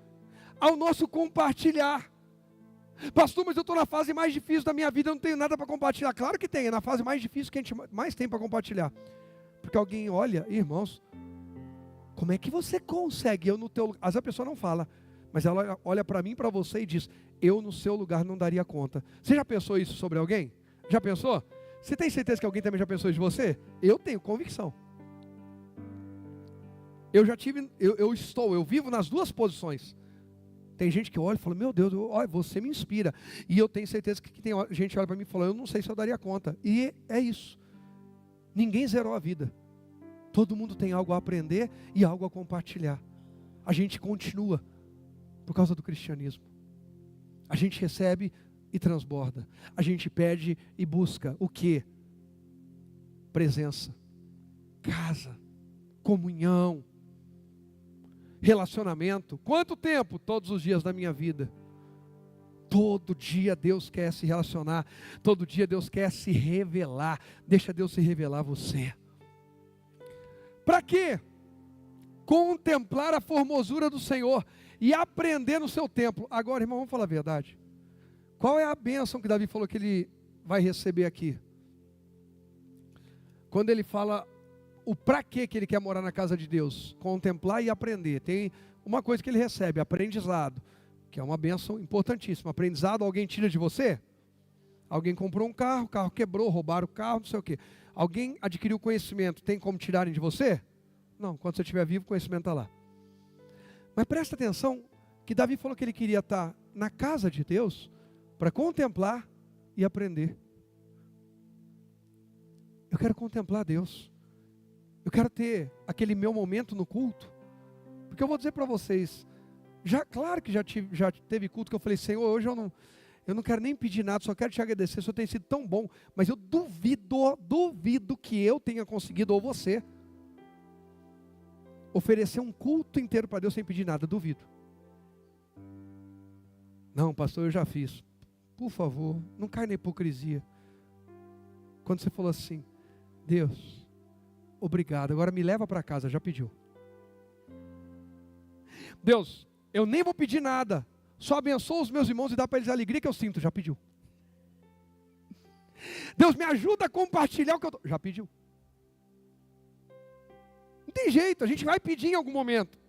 ao nosso compartilhar. Pastor, mas eu estou na fase mais difícil da minha vida, eu não tenho nada para compartilhar. Claro que tem, é na fase mais difícil que a gente mais tem para compartilhar. Porque alguém olha, irmãos, como é que você consegue? Eu no teu lugar, às vezes a pessoa não fala, mas ela olha para mim e para você e diz, eu no seu lugar não daria conta. Você já pensou isso sobre alguém? Já pensou? Você tem certeza que alguém também já pensou isso de você? Eu tenho convicção. Eu vivo nas duas posições. Tem gente que olha e fala, meu Deus, olha, você me inspira. E eu tenho certeza que tem gente que olha para mim e fala, eu não sei se eu daria conta. E é isso. Ninguém zerou a vida. Todo mundo tem algo a aprender e algo a compartilhar. A gente continua por causa do cristianismo. A gente recebe e transborda. A gente pede e busca o quê? Presença, casa, comunhão, relacionamento. Quanto tempo? Todos os dias da minha vida. Todo dia Deus quer se relacionar. Todo dia Deus quer se revelar. Deixa Deus se revelar a você. Para quê? Contemplar a formosura do Senhor e aprender no seu templo. Agora, irmão, vamos falar a verdade. Qual é a bênção que Davi falou que ele vai receber aqui? Quando ele fala o para que ele quer morar na casa de Deus? Contemplar e aprender. Tem uma coisa que ele recebe, aprendizado, que é uma bênção importantíssima. Aprendizado, alguém tira de você? Alguém comprou um carro, o carro quebrou, roubaram o carro, não sei o quê. Alguém adquiriu conhecimento, tem como tirarem de você? Não, quando você estiver vivo, o conhecimento está lá. Mas presta atenção que Davi falou que ele queria estar na casa de Deus para contemplar e aprender. Eu quero contemplar Deus. Eu quero ter aquele meu momento no culto. Porque eu vou dizer para vocês, claro que já teve culto que eu falei, Senhor, hoje eu não quero nem pedir nada, só quero te agradecer, o Senhor tem sido tão bom. Mas eu duvido que eu tenha conseguido, ou você, oferecer um culto inteiro para Deus sem pedir nada, duvido. Não, pastor, eu já fiz. Por favor, não caia na hipocrisia. Quando você falou assim, Deus, obrigado, agora me leva para casa, já pediu. Deus, eu nem vou pedir nada, só abençoa os meus irmãos e dá para eles a alegria que eu sinto, já pediu. Deus, me ajuda a compartilhar o que eu estou, já pediu. Não tem jeito, a gente vai pedir em algum momento.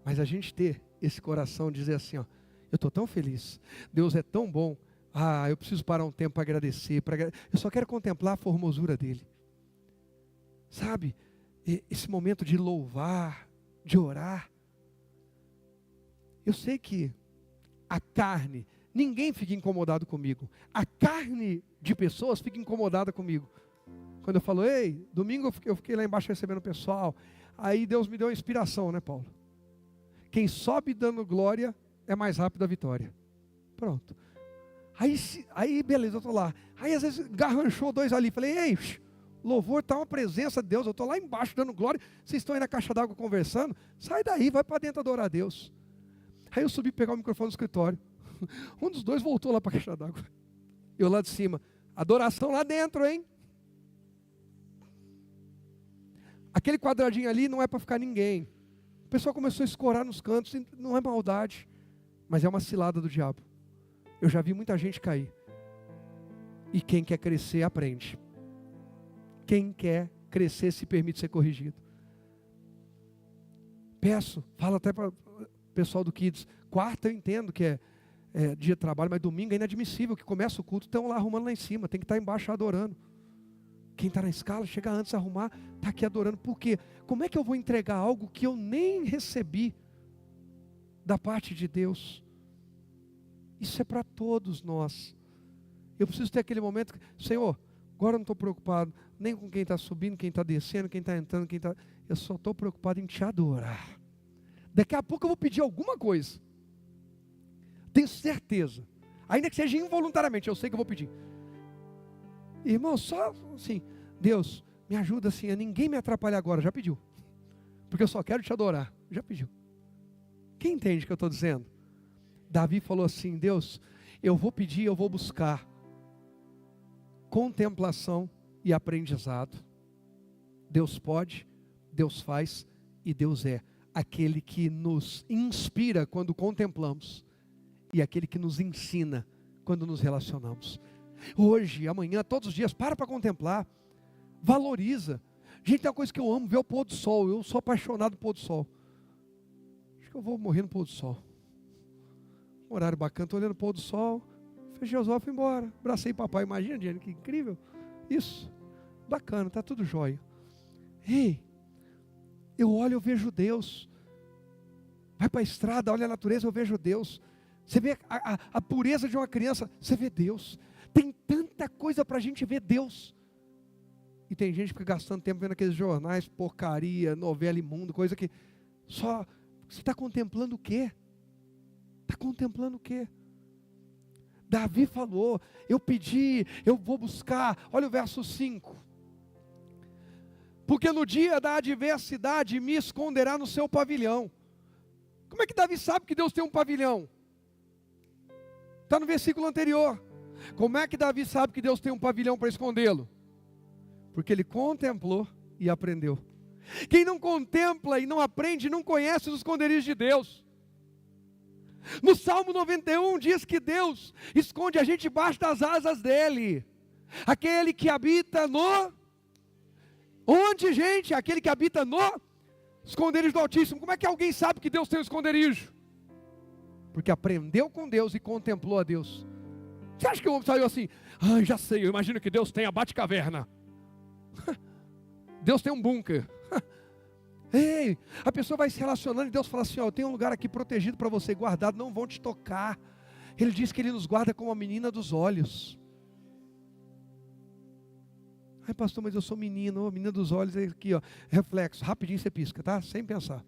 Mas a gente ter esse coração, dizer assim, ó, eu estou tão feliz, Deus é tão bom, eu preciso parar um tempo para agradecer, eu só quero contemplar a formosura dEle. Sabe, esse momento de louvar, de orar. Eu sei que a carne, ninguém fica incomodado comigo. A carne de pessoas fica incomodada comigo. Quando eu falo, ei, domingo eu fiquei lá embaixo recebendo o pessoal. Aí Deus me deu uma inspiração, né, Paulo? Quem sobe dando glória é mais rápido a vitória. Pronto. Aí beleza, eu estou lá. Aí às vezes garranchou dois ali. Falei, ei, louvor está uma presença de Deus. Eu estou lá embaixo dando glória. Vocês estão aí na caixa d'água conversando. Sai daí, vai para dentro adorar a Deus. Aí eu subi pegar o microfone do escritório. Um dos dois voltou lá para a caixa d'água. Eu lá de cima. Adoração lá dentro, hein? Aquele quadradinho ali não é para ficar ninguém. O pessoal começou a escorar nos cantos. Não é maldade, mas é uma cilada do diabo. Eu já vi muita gente cair. E quem quer crescer, aprende. Quem quer crescer, se permite ser corrigido. Peço, falo até para o pessoal do Kids. Quarta eu entendo que é dia de trabalho, mas domingo é inadmissível que começa o culto, estão lá arrumando lá em cima. Tem que estar embaixo adorando. Quem está na escala, chega antes a arrumar, está aqui adorando. Por quê? Como é que eu vou entregar algo que eu nem recebi da parte de Deus? Isso é para todos nós. Eu preciso ter aquele momento, Senhor, agora eu não estou preocupado nem com quem está subindo, quem está descendo, quem está entrando, eu só estou preocupado em te adorar. Daqui a pouco eu vou pedir alguma coisa. Tenho certeza. Ainda que seja involuntariamente, eu sei que eu vou pedir. Irmão, só assim, Deus, me ajuda assim, a ninguém me atrapalhar agora. Já pediu. Porque eu só quero te adorar. Já pediu. Quem entende o que eu estou dizendo? Davi falou assim, Deus, eu vou pedir, eu vou buscar contemplação e aprendizado. Deus pode, Deus faz e Deus é aquele que nos inspira quando contemplamos e aquele que nos ensina quando nos relacionamos. Hoje, amanhã, todos os dias, para contemplar, valoriza. Gente, tem uma coisa que eu amo, ver o pôr do sol. Eu sou apaixonado pelo pôr do sol. Acho que eu vou morrer no pôr do sol. Um horário bacana, estou olhando o pôr do sol, fechei os olhos e fui embora. Abracei papai, imagina, Diane, que incrível. Isso, bacana, está tudo jóia. Ei, eu olho, eu vejo Deus. Vai para a estrada, olha a natureza, eu vejo Deus. Você vê a pureza de uma criança, você vê Deus. Tem tanta coisa para a gente ver Deus. E tem gente que fica gastando tempo vendo aqueles jornais, porcaria, novela imunda, coisa que só... Você está contemplando o quê? Está contemplando o quê? Davi falou, eu pedi, eu vou buscar. Olha o verso 5. Porque no dia da adversidade me esconderá no seu pavilhão. Como é que Davi sabe que Deus tem um pavilhão? Está no versículo anterior. Como é que Davi sabe que Deus tem um pavilhão para escondê-lo? Porque ele contemplou e aprendeu. Quem não contempla e não aprende, não conhece os esconderijos de Deus. No Salmo 91 diz que Deus esconde a gente debaixo das asas dele. Aquele que habita no... Onde, gente? Aquele que habita no esconderijo do Altíssimo. Como é que alguém sabe que Deus tem um esconderijo? Porque aprendeu com Deus e contemplou a Deus. Você acha que o homem saiu assim? Ah, já sei, eu imagino que Deus tem a Batcaverna. Deus tem um bunker. Ei, a pessoa vai se relacionando e Deus fala assim, ó, eu tenho um lugar aqui protegido para você, guardado, não vão te tocar. Ele diz que Ele nos guarda como a menina dos olhos. Ai pastor, mas eu sou menino, a menina dos olhos é aqui, ó, reflexo, rapidinho você pisca, tá? Sem pensar.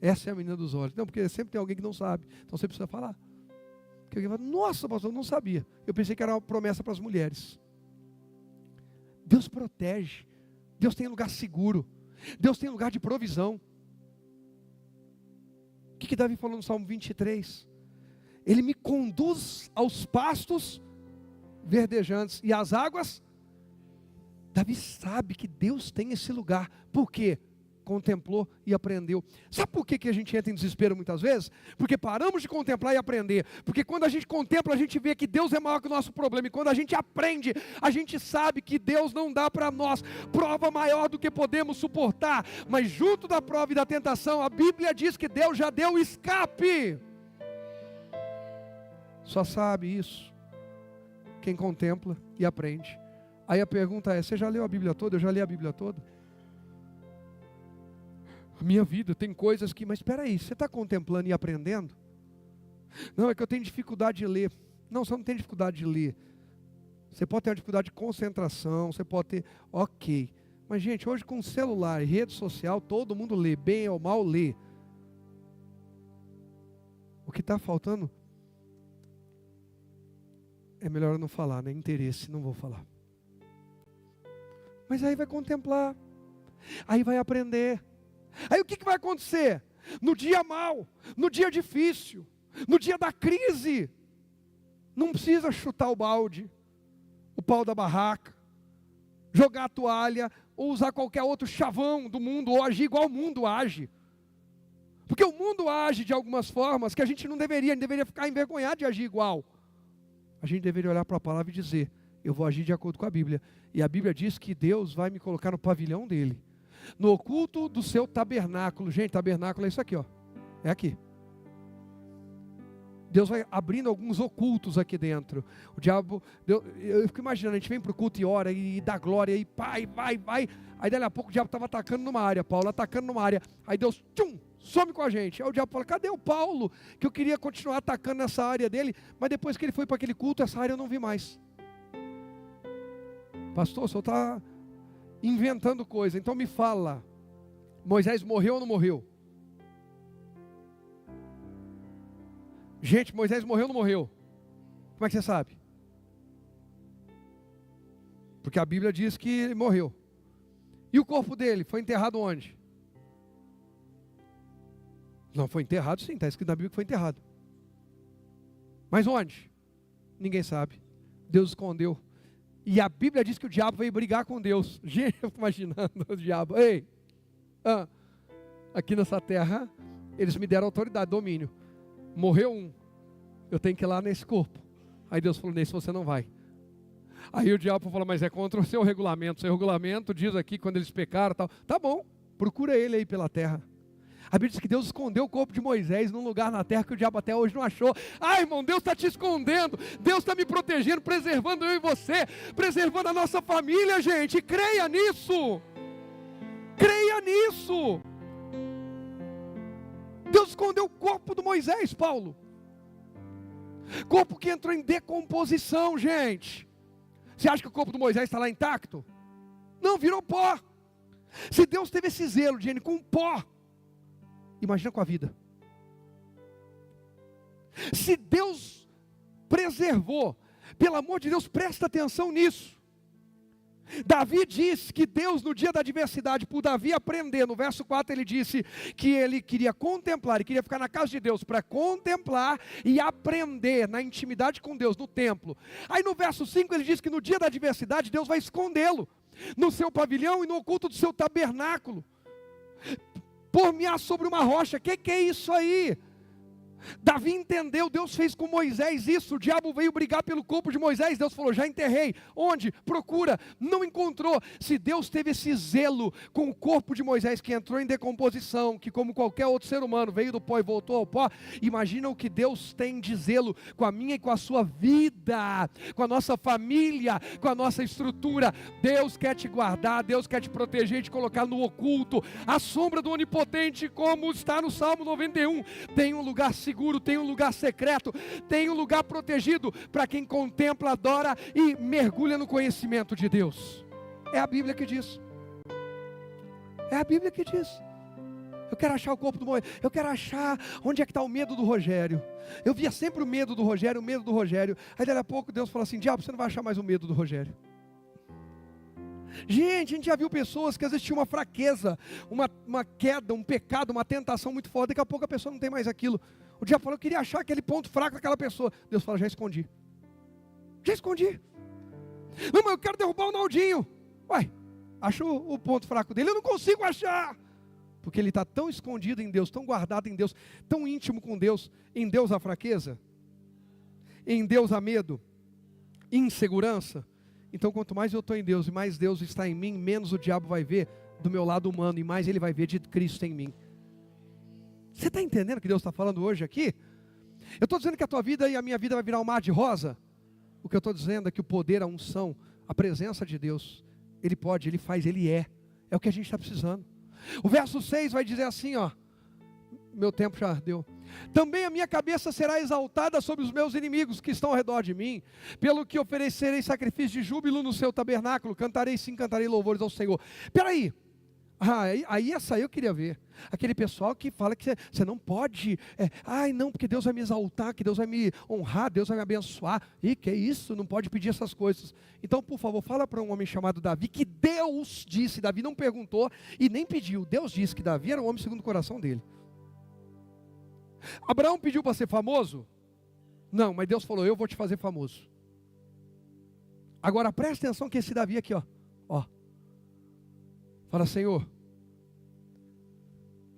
Essa é a menina dos olhos. Não, porque sempre tem alguém que não sabe, então você precisa falar. Porque alguém fala, nossa pastor, eu não sabia. Eu pensei que era uma promessa para as mulheres. Deus protege, Deus tem lugar seguro. Deus tem lugar de provisão. O que Davi falou no Salmo 23? Ele me conduz aos pastos verdejantes e às águas. Davi sabe que Deus tem esse lugar. Por quê? Contemplou e aprendeu. Sabe por que a gente entra em desespero muitas vezes? Porque paramos de contemplar e aprender. Porque quando a gente contempla, a gente vê que Deus é maior que o nosso problema. E quando a gente aprende, a gente sabe que Deus não dá para nós prova maior do que podemos suportar. Mas junto da prova e da tentação, a Bíblia diz que Deus já deu escape. Só sabe isso quem contempla e aprende. Aí a pergunta é, você já leu a Bíblia toda? Eu já li a Bíblia toda. A minha vida tem coisas que, mas espera aí, você está contemplando e aprendendo? Não, é que eu tenho dificuldade de ler. Não, você não tem dificuldade de ler. Você pode ter uma dificuldade de concentração, você pode ter, ok. Mas gente, hoje com celular e rede social, todo mundo lê, bem ou mal lê. O que está faltando, é melhor eu não falar, né? Interesse, não vou falar. Mas aí vai contemplar, aí vai aprender. Aí o que vai acontecer? No dia mau, no dia difícil, no dia da crise, não precisa chutar o balde, o pau da barraca, jogar a toalha, ou usar qualquer outro chavão do mundo, ou agir igual o mundo age. Porque o mundo age de algumas formas que a gente não deveria ficar envergonhado de agir igual. A gente deveria olhar para a palavra e dizer, eu vou agir de acordo com a Bíblia. E a Bíblia diz que Deus vai me colocar no pavilhão dele. No oculto do seu tabernáculo. Gente, tabernáculo é isso aqui, ó. É aqui. Deus vai abrindo alguns ocultos aqui dentro. O diabo, eu fico imaginando, a gente vem para o culto e ora, e dá glória, e vai. Aí dali a pouco o diabo estava atacando numa área, Paulo atacando numa área. Aí Deus, some com a gente. Aí o diabo fala, cadê o Paulo? Que eu queria continuar atacando nessa área dele, mas depois que ele foi para aquele culto, essa área eu não vi mais. Pastor, o senhor está inventando coisa, então me fala, Moisés morreu ou não morreu? Gente, Moisés morreu ou não morreu? Como é que você sabe? Porque a Bíblia diz que ele morreu. E o corpo dele foi enterrado onde? Não, foi enterrado sim, está escrito na Bíblia que foi enterrado. Mas onde? Ninguém sabe. Deus escondeu. E a Bíblia diz que o diabo veio brigar com Deus. Gente, eu estou imaginando o diabo. Ei, aqui nessa terra, eles me deram autoridade, domínio. Morreu um, eu tenho que ir lá nesse corpo. Aí Deus falou, nesse você não vai. Aí o diabo falou, mas é contra o seu regulamento. Seu regulamento diz aqui, quando eles pecaram, tal. Tá bom, procura ele aí pela terra. A Bíblia diz que Deus escondeu o corpo de Moisés num lugar na terra que o diabo até hoje não achou. Ah, irmão, Deus está te escondendo. Deus está me protegendo, preservando eu e você. Preservando a nossa família, gente. Creia nisso. Creia nisso. Deus escondeu o corpo do Moisés, Paulo. Corpo que entrou em decomposição, gente. Você acha que o corpo do Moisés está lá intacto? Não, virou pó. Se Deus teve esse zelo, Jenny, com pó, imagina com a vida. Se Deus preservou, pelo amor de Deus, presta atenção nisso. Davi disse que Deus no dia da adversidade, por Davi aprender, no verso 4 ele disse que ele queria contemplar, ele queria ficar na casa de Deus para contemplar e aprender na intimidade com Deus, no templo. Aí no verso 5 ele diz que no dia da adversidade Deus vai escondê-lo, no seu pavilhão e no oculto do seu tabernáculo. Por-me-á sobre uma rocha, que é isso aí? Davi entendeu, Deus fez com Moisés isso, o diabo veio brigar pelo corpo de Moisés, Deus falou, já enterrei. Onde? Procura, não encontrou. Se Deus teve esse zelo com o corpo de Moisés, que entrou em decomposição, que como qualquer outro ser humano, veio do pó e voltou ao pó, imagina o que Deus tem de zelo com a minha e com a sua vida, com a nossa família, com a nossa estrutura. Deus quer te guardar, Deus quer te proteger, te colocar no oculto, à sombra do onipotente, como está no Salmo 91, tem um lugar seguro, tem um lugar secreto, tem um lugar protegido para quem contempla, adora e mergulha no conhecimento de Deus. É a Bíblia que diz. É a Bíblia que diz. Eu quero achar o corpo do Moisés, eu quero achar onde é que está o medo do Rogério. Eu via sempre o medo do Rogério, o medo do Rogério. Aí daqui a pouco Deus falou assim, diabo, você não vai achar mais o medo do Rogério. Gente, a gente já viu pessoas que às vezes tinham uma fraqueza, uma queda, um pecado, uma tentação muito forte, daqui a pouco a pessoa não tem mais aquilo. O diabo falou, eu queria achar aquele ponto fraco daquela pessoa. Deus fala, já escondi. Já escondi. Não, mas eu quero derrubar o Naldinho. Uai, acho o ponto fraco dele, eu não consigo achar. Porque ele está tão escondido em Deus, tão guardado em Deus, tão íntimo com Deus. Em Deus há fraqueza, em Deus há medo, insegurança. Então quanto mais eu estou em Deus e mais Deus está em mim, menos o diabo vai ver do meu lado humano e mais ele vai ver de Cristo em mim. Você está entendendo o que Deus está falando hoje aqui? Eu estou dizendo que a tua vida e a minha vida vai virar um mar de rosa. O que eu estou dizendo é que o poder, a unção, a presença de Deus, Ele pode, Ele faz, Ele é. É o que a gente está precisando. O verso 6 vai dizer assim, ó. Meu tempo já deu. Também a minha cabeça será exaltada sobre os meus inimigos que estão ao redor de mim, pelo que oferecerei sacrifício de júbilo no seu tabernáculo, cantarei sim, cantarei louvores ao Senhor. Peraí, aí essa aí eu queria ver, aquele pessoal que fala que você não pode, não, porque Deus vai me exaltar, que Deus vai me honrar, Deus vai me abençoar, e que é isso, não pode pedir essas coisas. Então por favor, fala para um homem chamado Davi, que Deus disse, Davi não perguntou e nem pediu, Deus disse que Davi era um homem segundo o coração dele. Abraão pediu para ser famoso? Não, mas Deus falou, eu vou te fazer famoso. Agora presta atenção que esse Davi aqui, ó. Fala, Senhor,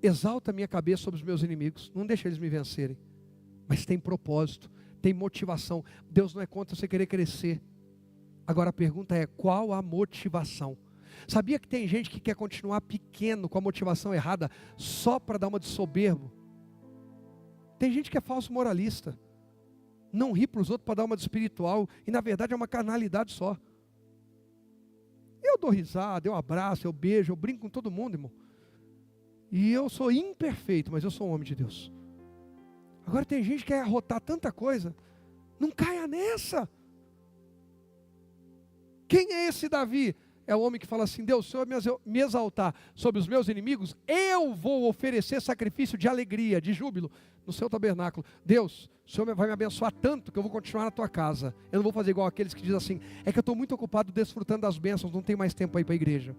exalta a minha cabeça sobre os meus inimigos, não deixa eles me vencerem. Mas tem propósito, tem motivação. Deus não é contra você querer crescer. Agora a pergunta é, qual a motivação? Sabia que tem gente que quer continuar pequeno com a motivação errada, só para dar uma de soberbo? Tem gente que é falso moralista, não ri para os outros para dar uma de espiritual, e na verdade é uma carnalidade só. Eu dou risada, eu abraço, eu beijo, eu brinco com todo mundo, irmão. E eu sou imperfeito, mas eu sou um homem de Deus. Agora tem gente que quer arrotar tanta coisa, não caia nessa. Quem é esse Davi? é o homem que fala assim: Deus, se o Senhor me exaltar sobre os meus inimigos, eu vou oferecer sacrifício de alegria, de júbilo no seu tabernáculo. Deus, o Senhor vai me abençoar tanto que eu vou continuar na tua casa. Eu não vou fazer igual aqueles que dizem assim: é que eu estou muito ocupado desfrutando das bênçãos, não tenho mais tempo para ir para a igreja.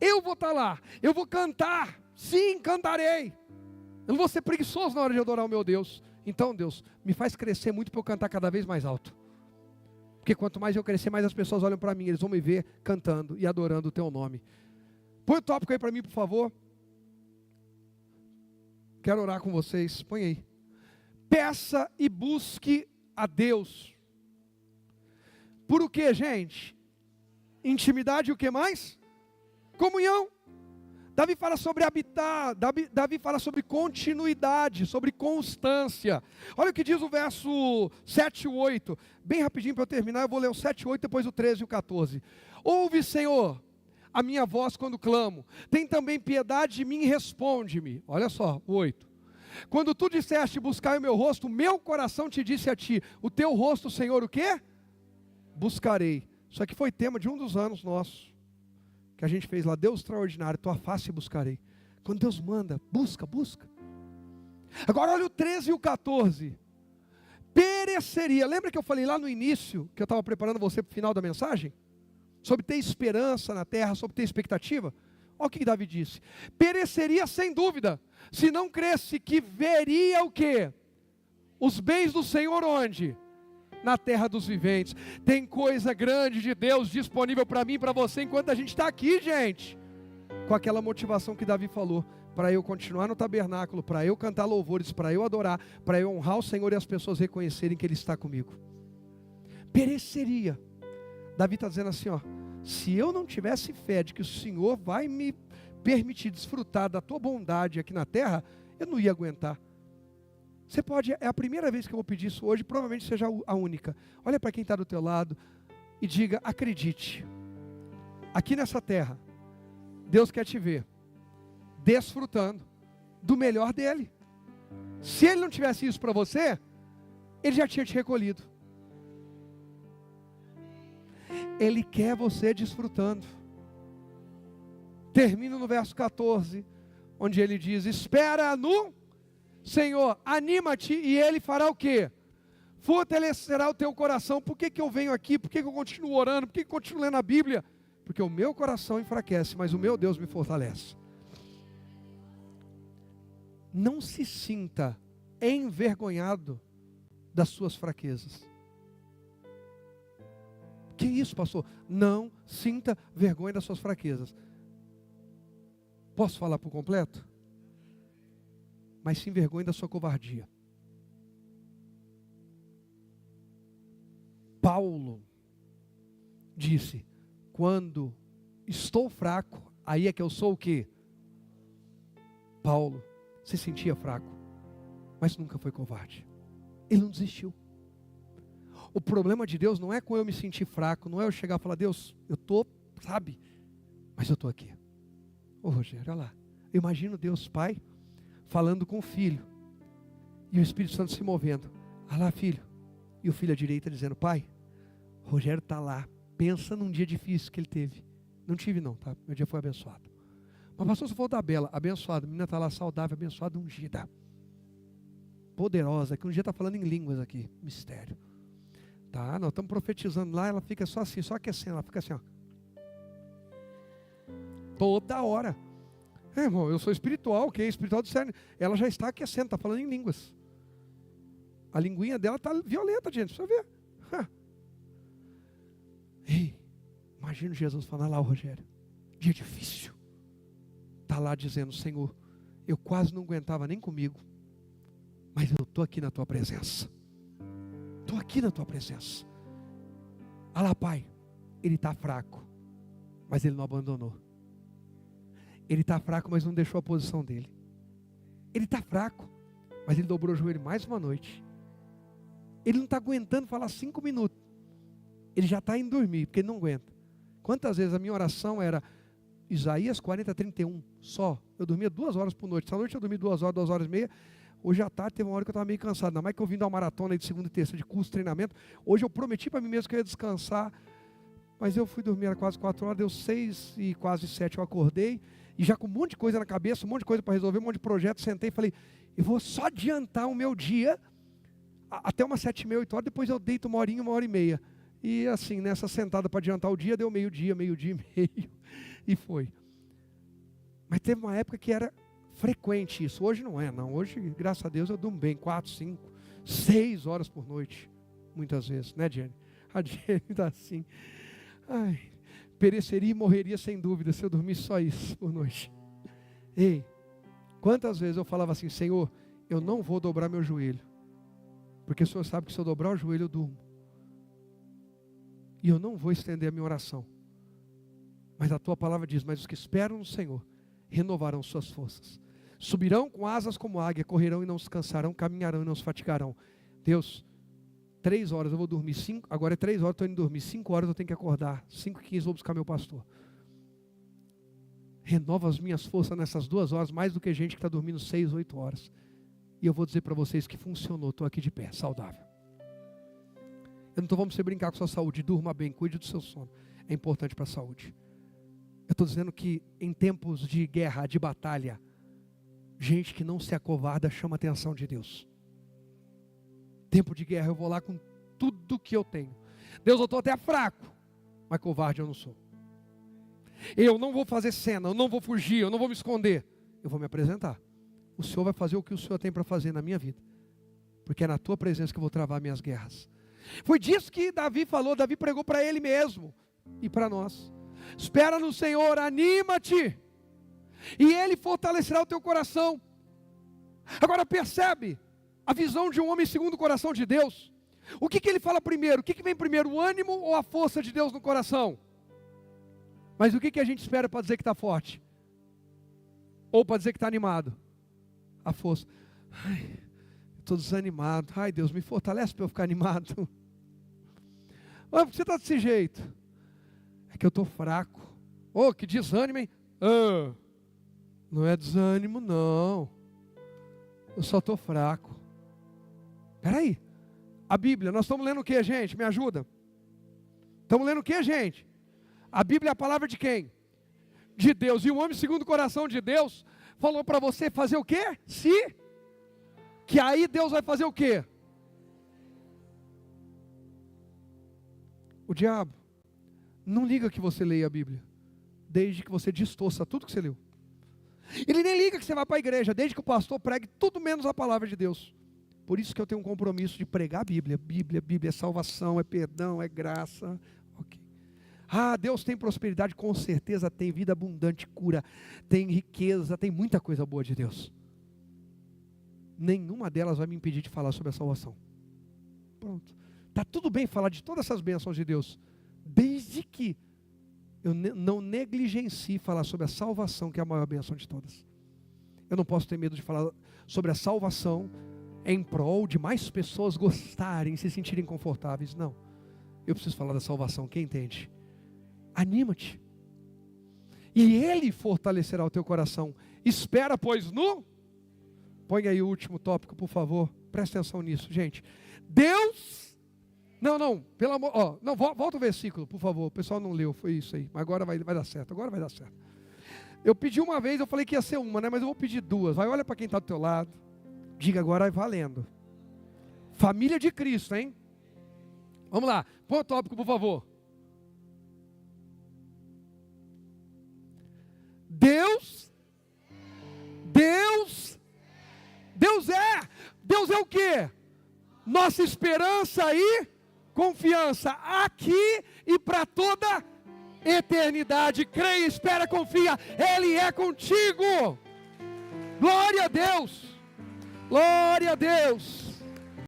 Eu vou estar lá, eu vou cantar, sim, cantarei. Eu não vou ser preguiçoso na hora de adorar o meu Deus. Então, Deus, me faz crescer muito para eu cantar cada vez mais alto. Porque quanto mais eu crescer, mais as pessoas olham para mim, eles vão me ver cantando e adorando o teu nome. Põe o tópico aí para mim, por favor. Quero orar com vocês, põe aí. Peça e busque a Deus. Por o que, gente? Intimidade e o que mais? Comunhão. Davi fala sobre habitar, Davi fala sobre continuidade, sobre constância. Olha o que diz o verso 7 e 8. Bem rapidinho para eu terminar, eu vou ler o 7 e 8, depois o 13 e o 14. Ouve, Senhor, a minha voz quando clamo. Tem também piedade de mim e responde-me. Olha só, o 8. Quando tu disseste buscar o meu rosto, o meu coração te disse a ti, o teu rosto, Senhor, o quê? Buscarei. Isso aqui foi tema de um dos anos nossos, que a gente fez lá, Deus extraordinário, tua face buscarei. Quando Deus manda, busca. Agora olha o 13 e o 14. Pereceria, lembra que eu falei lá no início, que eu estava preparando você para o final da mensagem? Sobre ter esperança na terra, sobre ter expectativa? Olha o que Davi disse. Pereceria sem dúvida, se não cresce que veria o quê? Os bens do Senhor onde? Na terra dos viventes. Tem coisa grande de Deus disponível para mim e para você enquanto a gente está aqui, gente. Com aquela motivação que Davi falou, para eu continuar no tabernáculo, para eu cantar louvores, para eu adorar, para eu honrar o Senhor e as pessoas reconhecerem que Ele está comigo. Pereceria. Davi está dizendo assim, ó, se eu não tivesse fé de que o Senhor vai me permitir desfrutar da tua bondade aqui na terra, eu não ia aguentar. Você pode, é a primeira vez que eu vou pedir isso hoje, provavelmente seja a única. Olha para quem está do teu lado e diga, acredite, aqui nessa terra, Deus quer te ver desfrutando do melhor dEle. Se Ele não tivesse isso para você, Ele já tinha te recolhido. Ele quer você desfrutando. Termina no verso 14, onde ele diz, espera no Senhor, anima-te e Ele fará o quê? Fortalecerá o teu coração. Por que eu venho aqui? Por que eu continuo orando? Por que eu continuo lendo a Bíblia? Porque o meu coração enfraquece, mas o meu Deus me fortalece. Não se sinta envergonhado das suas fraquezas. Que isso, pastor? Não sinta vergonha das suas fraquezas. Posso falar por completo? Mas se envergonhe da sua covardia. Paulo disse, quando estou fraco, aí é que eu sou o quê? Paulo se sentia fraco, mas nunca foi covarde. Ele não desistiu. O problema de Deus não é com eu me sentir fraco, não é eu chegar e falar, Deus, eu estou, sabe, mas eu estou aqui. Ô Rogério, olha lá, eu imagino Deus Pai falando com o filho, e o Espírito Santo se movendo, olha lá filho, e o filho à direita dizendo, pai, Rogério está lá, pensa num dia difícil que ele teve. Não tive não, tá? Meu dia foi abençoado. Mas pastor, se for da Bela, abençoado, a menina está lá saudável, abençoada, ungida, poderosa, que um dia está falando em línguas aqui, mistério. Tá, nós estamos profetizando lá, ela fica só assim, só aquecendo, ela fica assim, ó. Toda hora. Irmão, eu sou espiritual, quem é espiritual discerne. Ela já está aquecendo, está falando em línguas. A linguinha dela está violenta, gente, precisa ver. Ei, imagina Jesus falando lá, Rogério, dia difícil. Está lá dizendo, Senhor, eu quase não aguentava nem comigo, mas eu estou aqui na tua presença. Estou aqui na tua presença. Olha lá, pai, ele está fraco, mas ele não abandonou. Ele está fraco, mas não deixou a posição dele. Ele está fraco, mas ele dobrou o joelho mais uma noite. Ele não está aguentando falar 5 minutos. Ele já está indo dormir, porque ele não aguenta. Quantas vezes a minha oração era Isaías 40:31, só. Eu dormia 2 horas por noite. Essa noite eu dormi 2 horas, 2 horas e meia. Hoje à tarde teve uma hora que eu estava meio cansado. Ainda mais que eu vim dar uma maratona de segunda e terça de curso, treinamento. Hoje eu prometi para mim mesmo que eu ia descansar Mas eu fui dormir, era quase 4 horas, deu 6 e quase 7 eu acordei, e já com um monte de coisa na cabeça, um monte de coisa para resolver, um monte de projeto, sentei e falei, eu vou só adiantar o meu dia, até umas 7h30, 8 horas, depois eu deito 1 horinha, 1h30. E assim, nessa sentada para adiantar o dia, deu meio-dia e meio, e foi. Mas teve uma época que era frequente isso, hoje não é, não. Hoje, graças a Deus, eu durmo bem, 4, 5, 6 horas por noite, muitas vezes, né, Jenny? A Jenny está assim, ai, pereceria e morreria sem dúvida se eu dormisse só isso por noite. Ei, quantas vezes eu falava assim, Senhor, eu não vou dobrar meu joelho, porque o Senhor sabe que se eu dobrar o joelho eu durmo, e eu não vou estender a minha oração, mas a tua palavra diz, mas os que esperam no Senhor, renovarão suas forças, subirão com asas como águia, correrão e não se cansarão, caminharão e não se fatigarão. Deus, 3 horas eu vou dormir, 5, agora é 3 horas, estou indo dormir, 5 horas eu tenho que acordar, 5h15 vou buscar meu pastor. Renova as minhas forças nessas 2 horas, mais do que gente que está dormindo 6, 8 horas. E eu vou dizer para vocês que funcionou, estou aqui de pé, saudável. Eu não estou falando para você brincar com a sua saúde, durma bem, cuide do seu sono, é importante para a saúde. Eu estou dizendo que em tempos de guerra, de batalha, gente que não se acovarda chama a atenção de Deus. Tempo de guerra eu vou lá com tudo que eu tenho. Deus, eu estou até fraco, mas covarde eu não sou. Eu não vou fazer cena, eu não vou fugir, eu não vou me esconder. Eu vou me apresentar. O Senhor vai fazer o que o Senhor tem para fazer na minha vida, porque é na tua presença que eu vou travar minhas guerras. Foi disso que Davi falou, Davi pregou para ele mesmo e para nós. Espera no Senhor, anima-te, e Ele fortalecerá o teu coração. Agora percebe a visão de um homem segundo o coração de Deus. O que ele fala primeiro? O que vem primeiro, o ânimo ou a força de Deus no coração? Mas o que a gente espera para dizer que está forte? Ou para dizer que está animado? A força. Ai, estou desanimado. Ai, Deus, me fortalece para eu ficar animado. Por que você está desse jeito? É que eu estou fraco. Oh, que desânimo, hein? Não é desânimo, não. Eu só estou fraco. Espera aí. A Bíblia, nós estamos lendo o que, gente? Me ajuda. Estamos lendo o que, gente? A Bíblia é a palavra de quem? De Deus. E o homem segundo o coração de Deus falou para você fazer o quê? Que aí Deus vai fazer o quê? O diabo não liga que você leia a Bíblia, desde que você distorça tudo que você leu. Ele nem liga que você vai para a igreja, desde que o pastor pregue tudo menos a palavra de Deus. Por isso que eu tenho um compromisso de pregar a Bíblia. Bíblia é salvação, é perdão, é graça. Ok. Deus tem prosperidade, com certeza tem vida abundante, cura, tem riqueza, tem muita coisa boa de Deus. Nenhuma delas vai me impedir de falar sobre a salvação. Pronto. Está tudo bem falar de todas essas bênçãos de Deus, desde que eu não negligencie falar sobre a salvação, que é a maior bênção de todas. Eu não posso ter medo de falar sobre a salvação em prol de mais pessoas gostarem, se sentirem confortáveis. Não, eu preciso falar da salvação. Quem entende? Anima-te, e Ele fortalecerá o teu coração. Espera, pois, põe aí o último tópico, por favor. Presta atenção nisso, gente. Deus... Não, pelo amor... não, volta o versículo, por favor. O pessoal não leu, foi isso aí. Mas agora vai dar certo, agora vai dar certo. Eu pedi uma vez, eu falei que ia ser uma, né? Mas eu vou pedir 2. Vai, olha para quem está do teu lado. Diga agora, valendo. Família de Cristo, hein? Vamos lá, põe o tópico, por favor. Deus é o quê? Nossa esperança e confiança, aqui e para toda eternidade. Creia, espera, confia, Ele é contigo. Glória a Deus, glória a Deus.